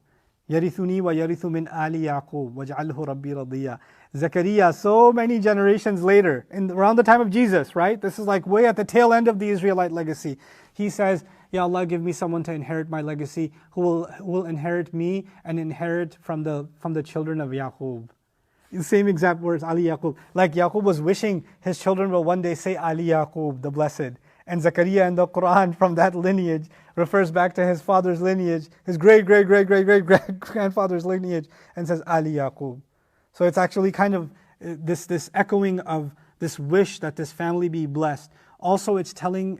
يَرِثُنِي وَيَرِثُ مِنْ آلِ يَعْقُوبَ وَاجْعَلْهُ رَبِّي رَضِيًّا. Zechariah, so many generations later, around the time of Jesus, right? This is like way at the tail end of the Israelite legacy. He says, Ya Allah, give me someone to inherit my legacy, who will inherit me and inherit from the children of Yaqub. The same exact words, Ali Yaqub. Like Yaqub was wishing his children will one day say Ali Yaqub, the blessed. And Zechariah in the Quran, from that lineage, refers back to his father's lineage, his great-great-great-great-great-grandfather's lineage, and says Ali Yaqub. So it's actually kind of this echoing of this wish that this family be blessed. Also, it's telling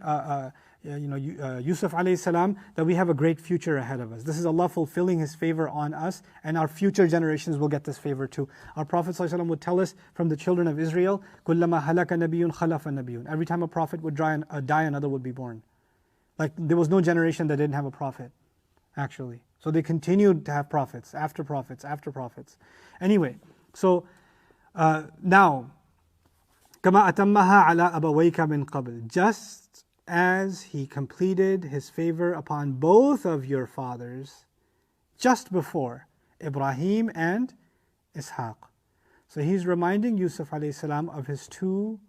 Yusuf alayhi salam that we have a great future ahead of us. This is Allah fulfilling His favor on us, and our future generations will get this favor too. Our Prophet ﷺ would tell us from the children of Israel, كُلَّمَا هَلَكَ نَبِيٌّ خَلَفَ نَبِيٌّ. Every time a prophet would die, another would be born. Like there was no generation that didn't have a prophet, actually. So they continued to have prophets, after prophets, after prophets. Anyway, so now, كَمَا أَتَمَّهَا عَلَىٰ أَبَوَيْكَ مِنْ قَبْلِ. Just as He completed His favor upon both of your fathers just before, Ibrahim and Ishaq. So He's reminding Yusuf alayhi salam of his two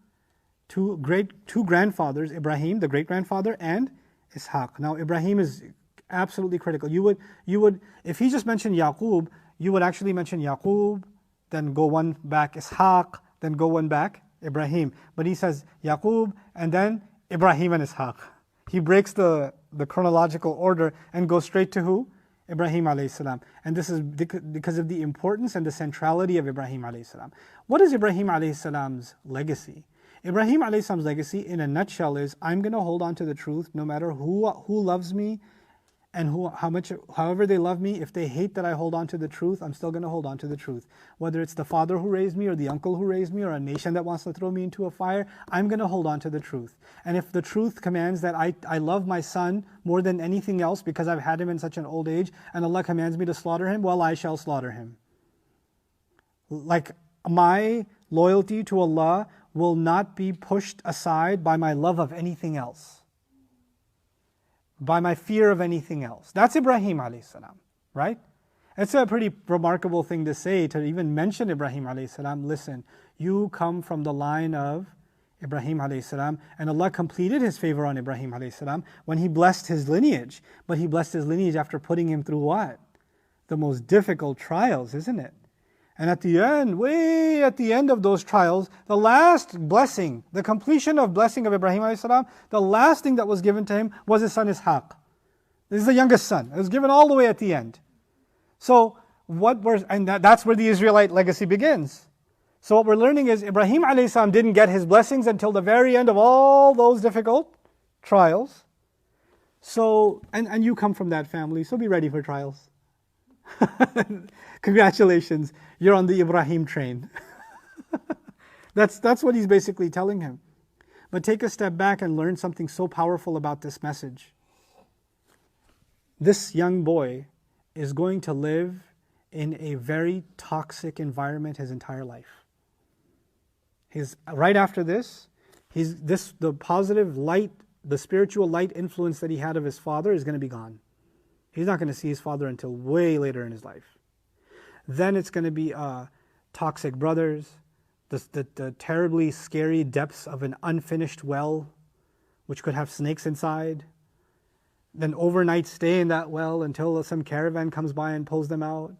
grandfathers, Ibrahim, the great-grandfather, and Ishaq. Now Ibrahim is absolutely critical. You would, if He just mentioned Yaqub, you would actually mention Yaqub, then go one back Ishaq, then go one back Ibrahim. But He says Yaqub and then Ibrahim and Ishaq. He breaks the chronological order and goes straight to who? Ibrahim alayhi salam. And this is because of the importance and the centrality of Ibrahim alayhi salam. What is Ibrahim alayhi salam's legacy? Ibrahim alayhi salam's legacy in a nutshell is, I'm going to hold on to the truth no matter who loves me and however they love me. If they hate that I hold on to the truth, I'm still going to hold on to the truth. Whether it's the father who raised me or the uncle who raised me or a nation that wants to throw me into a fire, I'm going to hold on to the truth. And if the truth commands that I love my son more than anything else because I've had him in such an old age, and Allah commands me to slaughter him, well, I shall slaughter him. Like my loyalty to Allah will not be pushed aside by my love of anything else, by my fear of anything else. That's Ibrahim alayhi salam, right? It's a pretty remarkable thing to say, to even mention Ibrahim alayhi salam. Listen, you come from the line of Ibrahim alayhi salam, and Allah completed His favor on Ibrahim alayhi salam when He blessed his lineage. But He blessed his lineage after putting him through what? The most difficult trials, isn't it? And at the end, way at the end of those trials, the last blessing, the completion of blessing of Ibrahim alayhi salam, the last thing that was given to him was his son Ishaq. This is the youngest son. It was given all the way at the end. So that's where the Israelite legacy begins. So what we're learning is Ibrahim alayhi salam didn't get his blessings until the very end of all those difficult trials. So, and you come from that family, so be ready for trials. Congratulations, you're on the Ibrahim train. That's what He's basically telling him. But take a step back and learn something so powerful about this message. This young boy is going to live in a very toxic environment his entire life. Right after this, the positive light, the spiritual light influence that he had of his father is going to be gone. He's not going to see his father until way later in his life. Then it's going to be toxic brothers, the terribly scary depths of an unfinished well, which could have snakes inside. Then overnight stay in that well until some caravan comes by and pulls them out.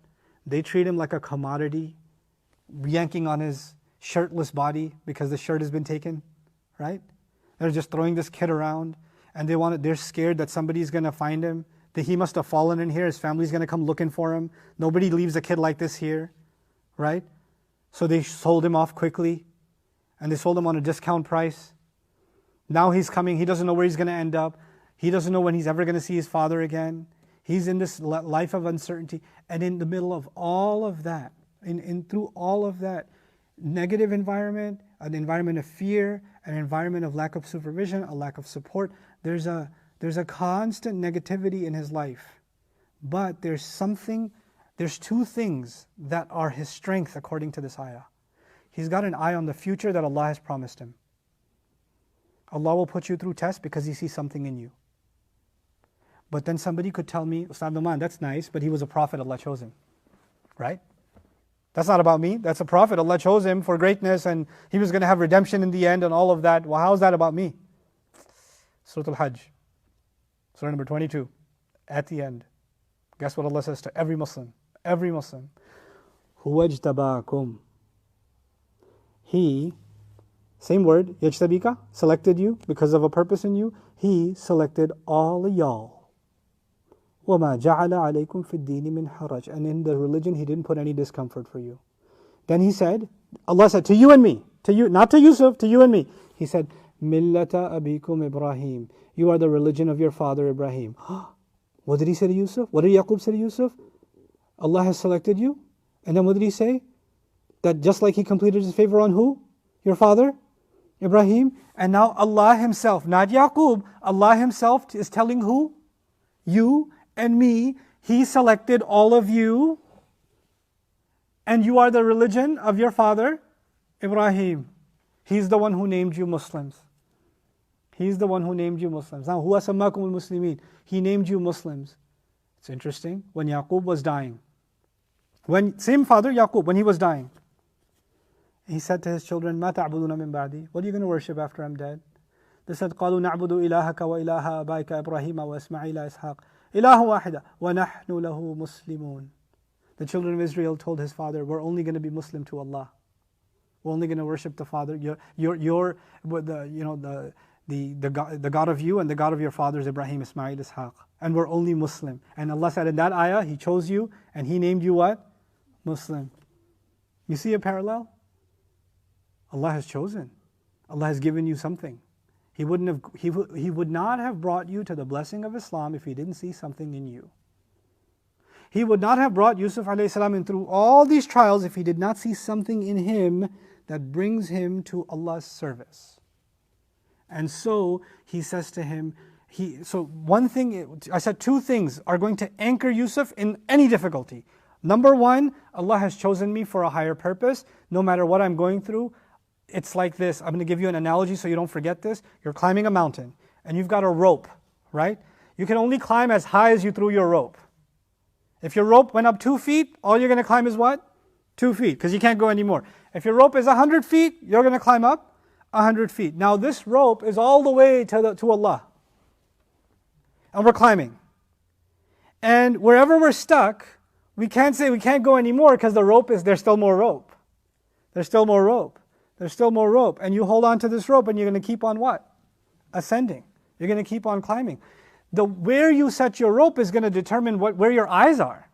They treat him like a commodity, yanking on his shirtless body because the shirt has been taken, right? They're just throwing this kid around, and they're scared that somebody's going to find him, that he must have fallen in here, his family's going to come looking for him. Nobody leaves a kid like this here. right? So they sold him off quickly, and they sold him on a discount price. Now he's coming, he doesn't know where he's going to end up. He doesn't know when he's ever going to see his father again. He's in this life of uncertainty. And in the middle of all of that, through all of that negative environment, an environment of fear, an environment of lack of supervision, a lack of support, there's a constant negativity in his life. But there's two things that are his strength according to this ayah. He's got an eye on the future that Allah has promised him. Allah will put you through tests because He sees something in you. But then somebody could tell me, Ustad Numan, that's nice, but he was a prophet, Allah chose him. Right? That's not about me. That's a prophet. Allah chose him for greatness and he was going to have redemption in the end and all of that. Well, how is that about me? Surah Al-Hajj, Surah number 22, at the end. Guess what Allah says to every Muslim? Every Muslim. Huwa ijtabakum. He, same word, yajtabika, selected you because of a purpose in you. He selected all of y'all. وَمَا جَعَلَ عَلَيْكُمْ فِي الدِّينِ مِنْ حَرَجٍ. And in the religion, He didn't put any discomfort for you. Then He said, Allah said, to you and me, to you, not to Yusuf, to you and me. He said, مِلَّةَ أَبِيكُمْ إِبْرَاهِيمَ. You are the religion of your father Ibrahim. What did He say to Yusuf? What did Yaqub say to Yusuf? Allah has selected you. And then what did He say? That just like He completed His favor on who? Your father? Ibrahim. And now Allah Himself, not Yaqub, Allah Himself is telling who? You and me. He selected all of you. And you are the religion of your father, Ibrahim. He's the one who named you Muslims. He's the one who named you Muslims. Now, huwa sammakum al-muslimin. He named you Muslims. It's interesting. When Yaqub was dying, same father, Yaqub, when he was dying, he said to his children, مَا تَعْبُدُونَ مِن بَعْدِي. What are you going to worship after I'm dead? They said, قَالُوا نَعْبُدُ إِلَهَكَ وَإِلَهَ أَبَائِكَ إِبْرَاهِيمَ وَإِسْمَعِيلَ إِسْحَاقَ إِلَهٌ وَاحِدٌ وَنَحْنُ لَهُ مُسْلِمُونَ. The children of Israel told his father, we're only going to be Muslim to Allah. We're only going to worship the Father. The God of you and the God of your fathers, Ibrahim, Ismail, Ishaq. And we're only Muslim. And Allah said in that ayah, He chose you and He named you what? Muslim. You see a parallel? Allah has chosen. Allah has given you something. He would not have brought you to the blessing of Islam if He didn't see something in you. He would not have brought Yusuf a.s. in through all these trials if he did not see something in him that brings him to Allah's service. And so He says to him, I said two things are going to anchor Yusuf in any difficulty. Number one, Allah has chosen me for a higher purpose. No matter what I'm going through, it's like this. I'm going to give you an analogy so you don't forget this. You're climbing a mountain and you've got a rope, right? You can only climb as high as you threw your rope. If your rope went up 2 feet, all you're going to climb is what? 2 feet, because you can't go anymore. If your rope is 100 feet, you're going to climb up 100 feet. Now this rope is all the way to Allah. And we're climbing. And wherever we're stuck, we can't say we can't go anymore because there's still more rope. There's still more rope. There's still more rope. And you hold on to this rope and you're going to keep on what? Ascending. You're going to keep on climbing. Where you set your rope is going to determine where your eyes are.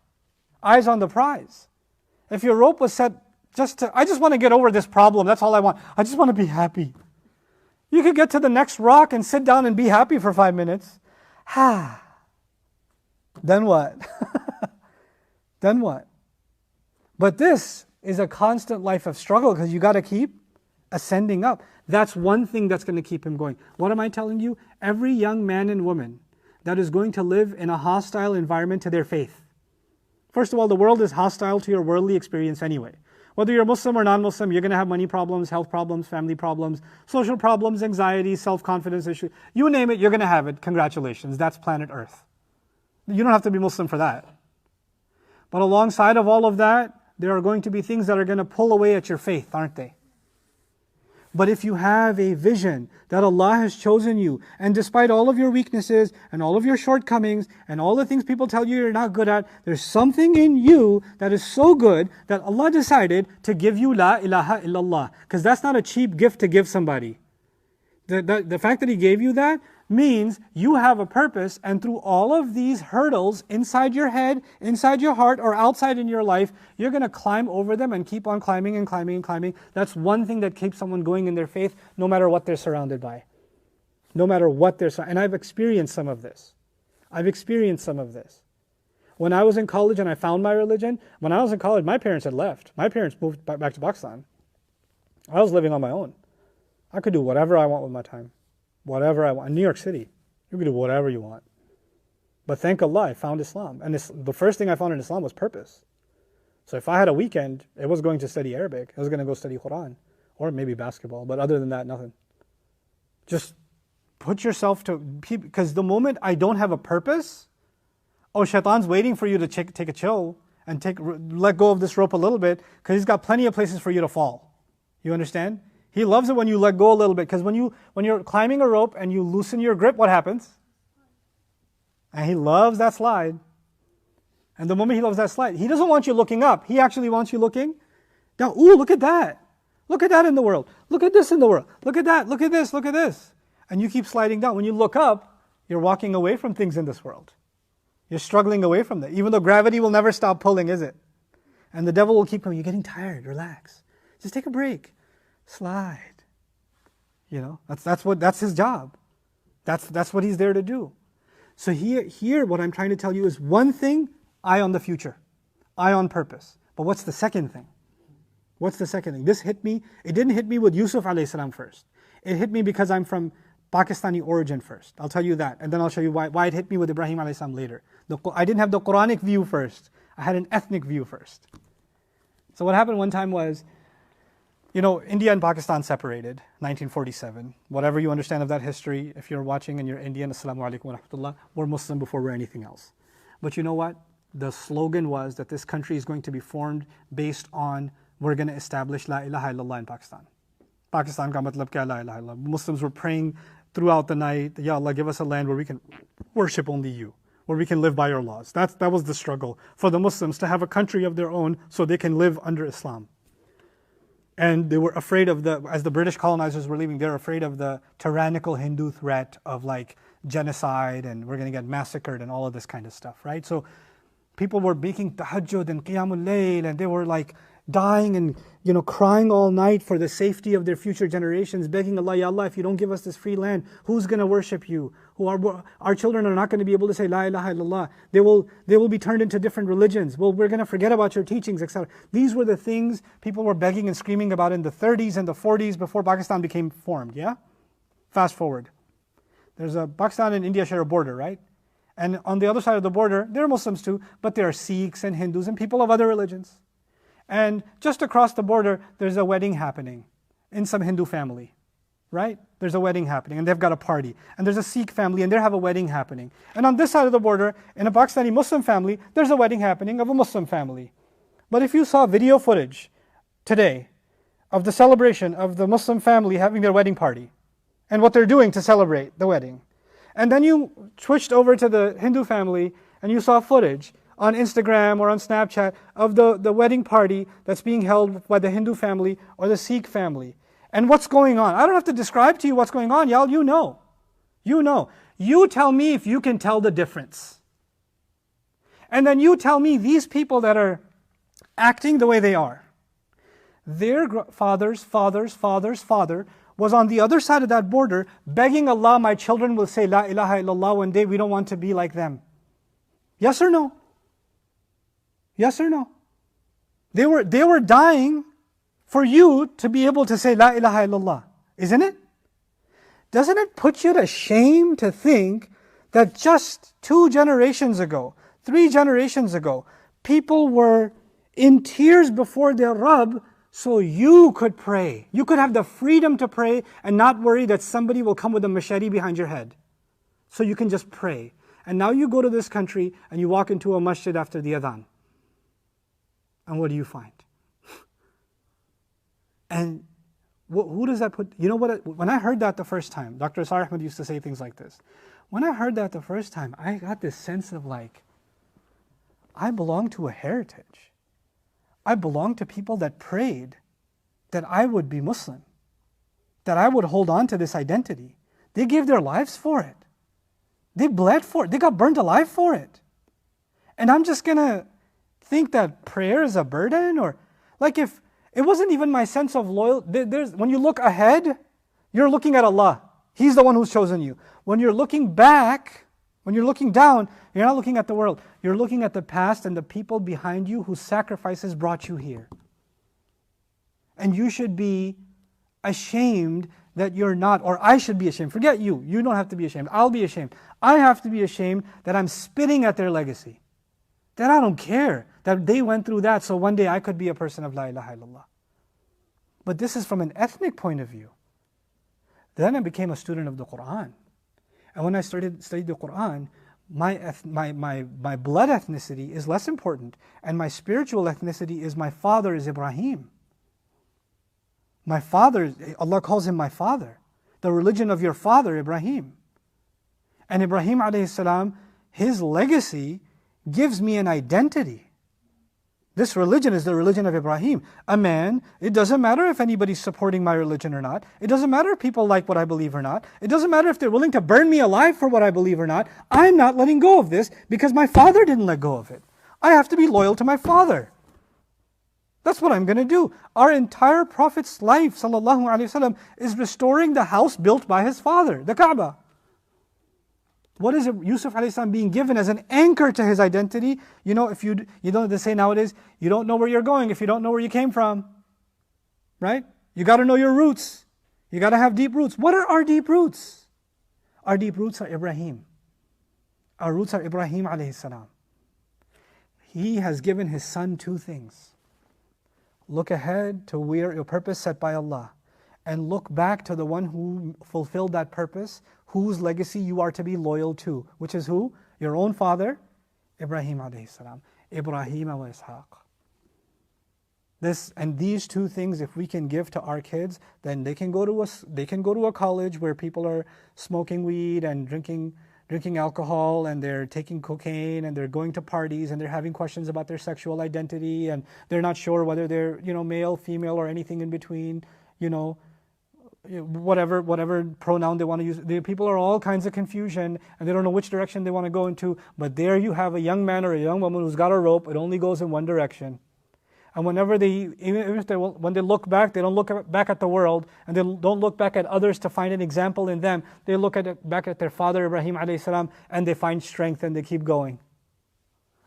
Eyes on the prize. If your rope was set I just want to get over this problem, that's all I want. I just want to be happy. You could get to the next rock and sit down and be happy for 5 minutes. Then what? Then what? But this is a constant life of struggle because you got to keep ascending up. That's one thing that's going to keep him going. What am I telling you? Every young man and woman that is going to live in a hostile environment to their faith. First of all, the world is hostile to your worldly experience anyway. Whether you're Muslim or non-Muslim, you're going to have money problems, health problems, family problems, social problems, anxiety, self-confidence issues. You name it, you're going to have it. Congratulations, that's planet Earth. You don't have to be Muslim for that. But alongside of all of that, there are going to be things that are going to pull away at your faith, aren't they? But if you have a vision that Allah has chosen you, and despite all of your weaknesses and all of your shortcomings and all the things people tell you you're not good at, there's something in you that is so good that Allah decided to give you La ilaha illallah. Because that's not a cheap gift to give somebody. The fact that He gave you that means you have a purpose, and through all of these hurdles inside your head, inside your heart, or outside in your life, you're going to climb over them and keep on climbing and climbing and climbing. That's one thing that keeps someone going in their faith, no matter what they're surrounded by. No matter what they're surrounded by. And I've experienced some of this. When I was in college and I found my religion, when I was in college, my parents had left. My parents moved back to Pakistan. I was living on my own. I could do whatever I want with my time. Whatever I want. In New York City, you can do whatever you want. But thank Allah, I found Islam. And the first thing I found in Islam was purpose. So if I had a weekend, it was going to study Arabic. I was going to go study Quran. Or maybe basketball. But other than that, nothing. Just put yourself to... Because the moment I don't have a purpose, shaitan's waiting for you to take a chill and let go of this rope a little bit, because he's got plenty of places for you to fall. You understand? He loves it when you let go a little bit, because when you're climbing a rope and you loosen your grip, what happens? And he loves that slide. And the moment he loves that slide, he doesn't want you looking up. He actually wants you looking down. Ooh, look at that. Look at that in the world. Look at this in the world. Look at that. Look at this. Look at this. And you keep sliding down. When you look up, you're walking away from things in this world. You're struggling away from that. Even though gravity will never stop pulling, is it? And the devil will keep coming. You're getting tired. Relax. Just take a break. Slide. That's his job. That's what he's there to do. So here what I'm trying to tell you is one thing, eye on the future. Eye on purpose. But what's the second thing? This hit me. It didn't hit me with Yusuf alayhi salam first. It hit me because I'm from Pakistani origin first. I'll tell you that. And then I'll show you why it hit me with Ibrahim alayhi salam later. I didn't have the Quranic view first. I had an ethnic view first. So what happened one time was, India and Pakistan separated, 1947. Whatever you understand of that history, if you're watching and you're Indian, Assalamu alaikum wa rahmatullah, we're Muslim before we're anything else. But you know what? The slogan was that this country is going to be formed based on, we're going to establish La ilaha illallah in Pakistan. Pakistan ka matlab kya la ilaha illallah. Muslims were praying throughout the night, Ya Allah, give us a land where we can worship only you, where we can live by your laws. That was the struggle for the Muslims, to have a country of their own so they can live under Islam. And they were afraid of as the British colonizers were leaving, they were afraid of the tyrannical Hindu threat of genocide, and we're going to get massacred and all of this kind of stuff, right? So people were making tahajjud and qiyamul layl, and they were dying and crying all night for the safety of their future generations, begging Allah, Ya Allah, if you don't give us this free land, who's going to worship you? Our children are not going to be able to say La ilaha illallah. They will be turned into different religions. Well, we're going to forget about your teachings, etc. These were the things people were begging and screaming about in the 30s and the 40s before Pakistan became formed, yeah? Fast forward. Pakistan and India share a border, right? And on the other side of the border, there are Muslims too, but there are Sikhs and Hindus and people of other religions. And just across the border, there's a wedding happening in some Hindu family, right? There's a wedding happening and they've got a party. And there's a Sikh family and they have a wedding happening. And on this side of the border, in a Pakistani Muslim family, there's a wedding happening of a Muslim family. But if you saw video footage today of the celebration of the Muslim family having their wedding party and what they're doing to celebrate the wedding, and then you switched over to the Hindu family and you saw footage on Instagram or on Snapchat of the wedding party that's being held by the Hindu family or the Sikh family. And what's going on? I don't have to describe to you what's going on, y'all. You know. You tell me if you can tell the difference. And then you tell me these people that are acting the way they are, their father's father was on the other side of that border begging Allah, my children will say La ilaha illallah one day, we don't want to be like them. Yes or no? Yes or no? They were dying for you to be able to say La ilaha illallah, isn't it? Doesn't it put you to shame to think that just 2 generations ago, 3 generations ago, people were in tears before their Rabb so you could pray. You could have the freedom to pray and not worry that somebody will come with a machete behind your head. So you can just pray. And now you go to this country and you walk into a masjid after the adhan. And what do you find? And who does that put? You know what? When I heard that the first time, Dr. Asar Ahmed used to say things like this. When I heard that the first time, I got this sense of I belong to a heritage. I belong to people that prayed that I would be Muslim, that I would hold on to this identity. They gave their lives for it. They bled for it. They got burned alive for it. And I'm just going to think that prayer is a burden? Or like if it wasn't even my sense of loyalty. When you look ahead, you're looking at Allah. He's the one who's chosen you. When you're looking back, when you're looking down, you're not looking at the world. You're looking at the past and the people behind you whose sacrifices brought you here. And you should be ashamed that you're not, or I should be ashamed. Forget you. You don't have to be ashamed. I'll be ashamed. I have to be ashamed that I'm spitting at their legacy. That I don't care that they went through that, so one day I could be a person of La ilaha illallah. But this is from an ethnic point of view. Then I became a student of the Quran. And when I studied the Quran, my blood ethnicity is less important. And my spiritual ethnicity is my father is Ibrahim. My father, Allah calls him my father. The religion of your father, Ibrahim. And Ibrahim alayhi salam, his legacy gives me an identity. This religion is the religion of Ibrahim. A man, it doesn't matter if anybody's supporting my religion or not. It doesn't matter if people like what I believe or not. It doesn't matter if they're willing to burn me alive for what I believe or not. I'm not letting go of this because my father didn't let go of it. I have to be loyal to my father. That's what I'm going to do. Our entire Prophet's life, sallallahu alaihi wasallam, is restoring the house built by his father, the Kaaba. What is Yusuf alayhi salam being given as an anchor to his identity? You know, if you know they say nowadays, you don't know where you're going if you don't know where you came from. Right? You got to know your roots. You got to have deep roots. What are our deep roots? Our deep roots are Ibrahim. Our roots are Ibrahim alayhi salam. He has given his son two things. Look ahead to where your purpose set by Allah, and look back to the one who fulfilled that purpose, whose legacy you are to be loyal to, which is who? Your own father, Ibrahim alayhi salam. Ibrahim wa Ishaq. These two things, if we can give to our kids, then they can go to a college where people are smoking weed and drinking alcohol, and they're taking cocaine, and they're going to parties, and they're having questions about their sexual identity, and they're not sure whether they're male, female, or anything in between, whatever pronoun they want to use. The people are all kinds of confusion, and they don't know which direction they want to go into. But there you have a young man or a young woman who's got a rope. It only goes in one direction. And when they look back, they don't look back at the world, and they don't look back at others to find an example in them. They look back at their father Ibrahim alayhi salam, and they find strength and they keep going.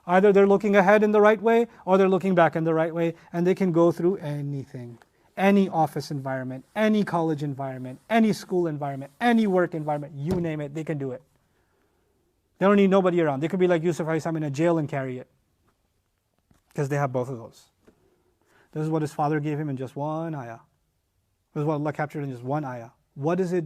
Either they're looking ahead in the right way, or they're looking back in the right way, and they can go through anything. Any office environment, any college environment, any school environment, any work environment, you name it, they can do it. They don't need nobody around. They could be like Yusuf alayhi salam in a jail and carry it. Because they have both of those. This is what his father gave him in just one ayah. This is what Allah captured in just one ayah. What is it?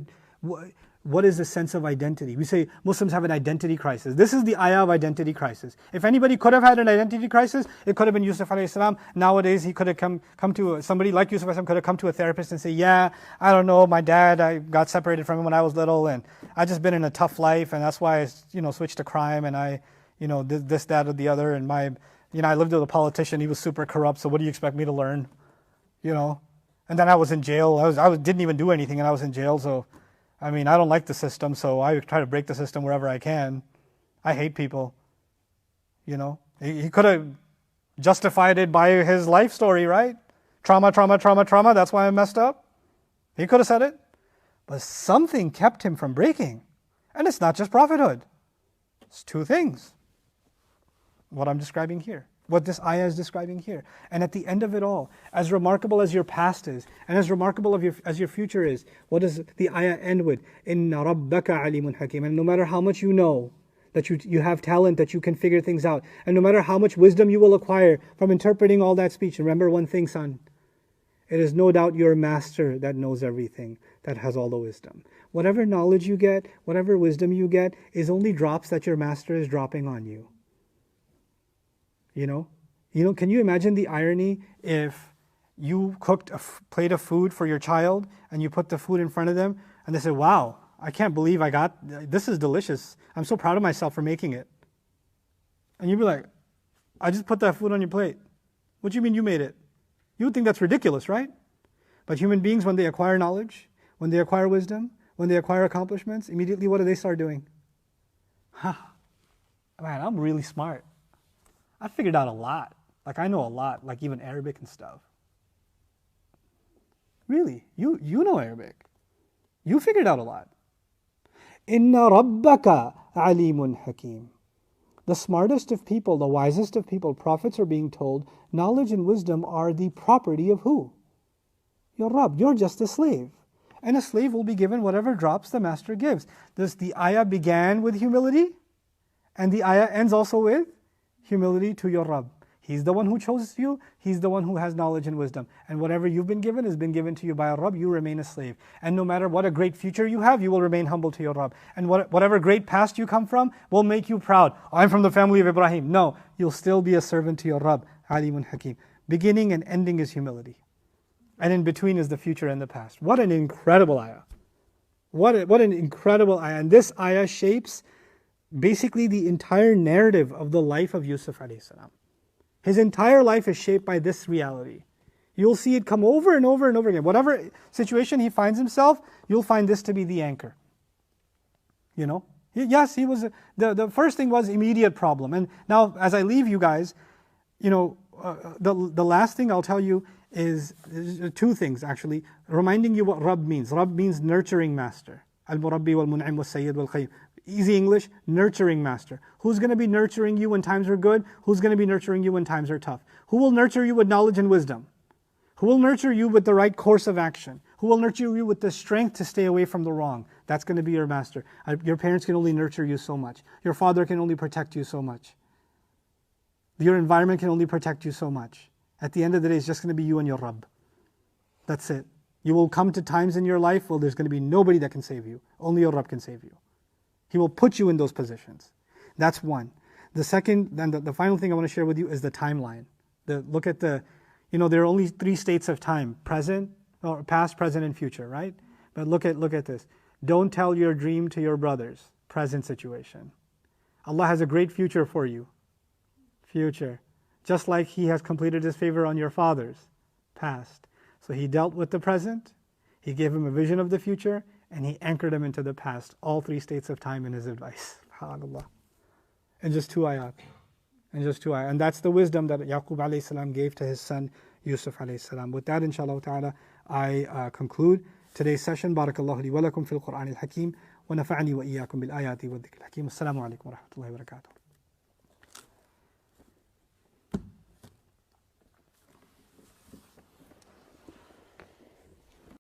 What is the sense of identity? We say Muslims have an identity crisis. This is the ayah of identity crisis. If anybody could have had an identity crisis, it could have been Yusuf alayhi salam. Nowadays, he could have come to somebody like Yusuf alayhi salam could have come to a therapist and say, yeah, I don't know, my dad, I got separated from him when I was little, and I just been in a tough life, and that's why I switched to crime, and I this, that, or the other, and I lived with a politician, he was super corrupt, so what do you expect me to learn? And then I was in jail. I didn't even do anything, and I was in jail, so I don't like the system, so I try to break the system wherever I can. I hate people. He could have justified it by his life story, right? Trauma, that's why I messed up. He could have said it. But something kept him from breaking. And it's not just prophethood. It's two things. What I'm describing here. What this ayah is describing here. And at the end of it all, as remarkable as your past is, and as remarkable as your future is, what does the ayah end with? Inna rabbaka alimun hakim. And no matter how much you know, that you have talent, that you can figure things out, and no matter how much wisdom you will acquire from interpreting all that speech, remember one thing, son. It is no doubt your master that knows everything, that has all the wisdom. Whatever knowledge you get, whatever wisdom you get, is only drops that your master is dropping on you. Can you imagine the irony if you cooked a plate of food for your child and you put the food in front of them and they say, wow, I can't believe this is delicious. I'm so proud of myself for making it. And you'd be like, I just put that food on your plate. What do you mean you made it? You would think that's ridiculous, right? But human beings, when they acquire knowledge, when they acquire wisdom, when they acquire accomplishments, immediately what do they start doing? Man, I'm really smart. I figured out a lot. Like I know a lot, like even Arabic and stuff. Really, you know Arabic. You figured out a lot. Inna rabbaka alimun hakim. The smartest of people, the wisest of people, prophets are being told, knowledge and wisdom are the property of who? Your Rabb. You're just a slave. And a slave will be given whatever drops the master gives. The ayah began with humility, and the ayah ends also with humility to your Rabb. He's the one who chose you, He's the one who has knowledge and wisdom. And whatever you've been given has been given to you by your Rabb, you remain a slave. And no matter what a great future you have, you will remain humble to your Rabb. And whatever great past you come from will make you proud. I'm from the family of Ibrahim. No, you'll still be a servant to your Rabb, Alimun Hakim. Beginning and ending is humility. And in between is the future and the past. What an incredible ayah. What an incredible ayah. And this ayah shapes basically the entire narrative of the life of Yusuf alayhi salam. His entire life is shaped by this reality. You'll see it come over and over and over again. Whatever situation he finds himself, you'll find this to be the anchor. You know? Yes, he was, the first thing was immediate problem. And now as I leave you guys, you know, the last thing I'll tell you is two things actually, reminding you what Rabb means. Rabb means nurturing master. Al-Murabbi wal-Mun'im wal-Sayyid wal-Qayyim. Easy English, nurturing master. Who's going to be nurturing you when times are good? Who's going to be nurturing you when times are tough? Who will nurture you with knowledge and wisdom? Who will nurture you with the right course of action? Who will nurture you with the strength to stay away from the wrong? That's going to be your master. Your parents can only nurture you so much. Your father can only protect you so much. Your environment can only protect you so much. At the end of the day, it's just going to be you and your Rabb. That's it. You will come to times in your life where there's going to be nobody that can save you. Only your Rabb can save you. He will put you in those positions. That's one. The second, then the final thing I want to share with you is the timeline. Look at there are only 3 states of time: present, or past, present, and future, right? But look at this. Don't tell your dream to your brothers. Present situation. Allah has a great future for you. Future. Just like He has completed His favor on your fathers. Past. So He dealt with the present, He gave him a vision of the future, and He anchored him into the past. All 3 states of time in His advice. SubhanAllah. And just 2 ayat. And that's the wisdom that Yaqub alayhi salam gave to his son Yusuf alayhi salam. With that, inshallah ta'ala, I conclude today's session. Barakallahu li wa lakum fil Qur'an al-Hakim. Wa nafa'ani wa iyyakum bil ayati wa dhikr al-Hakim. Assalamu alaikum wa rahmatullahi wa barakatuh.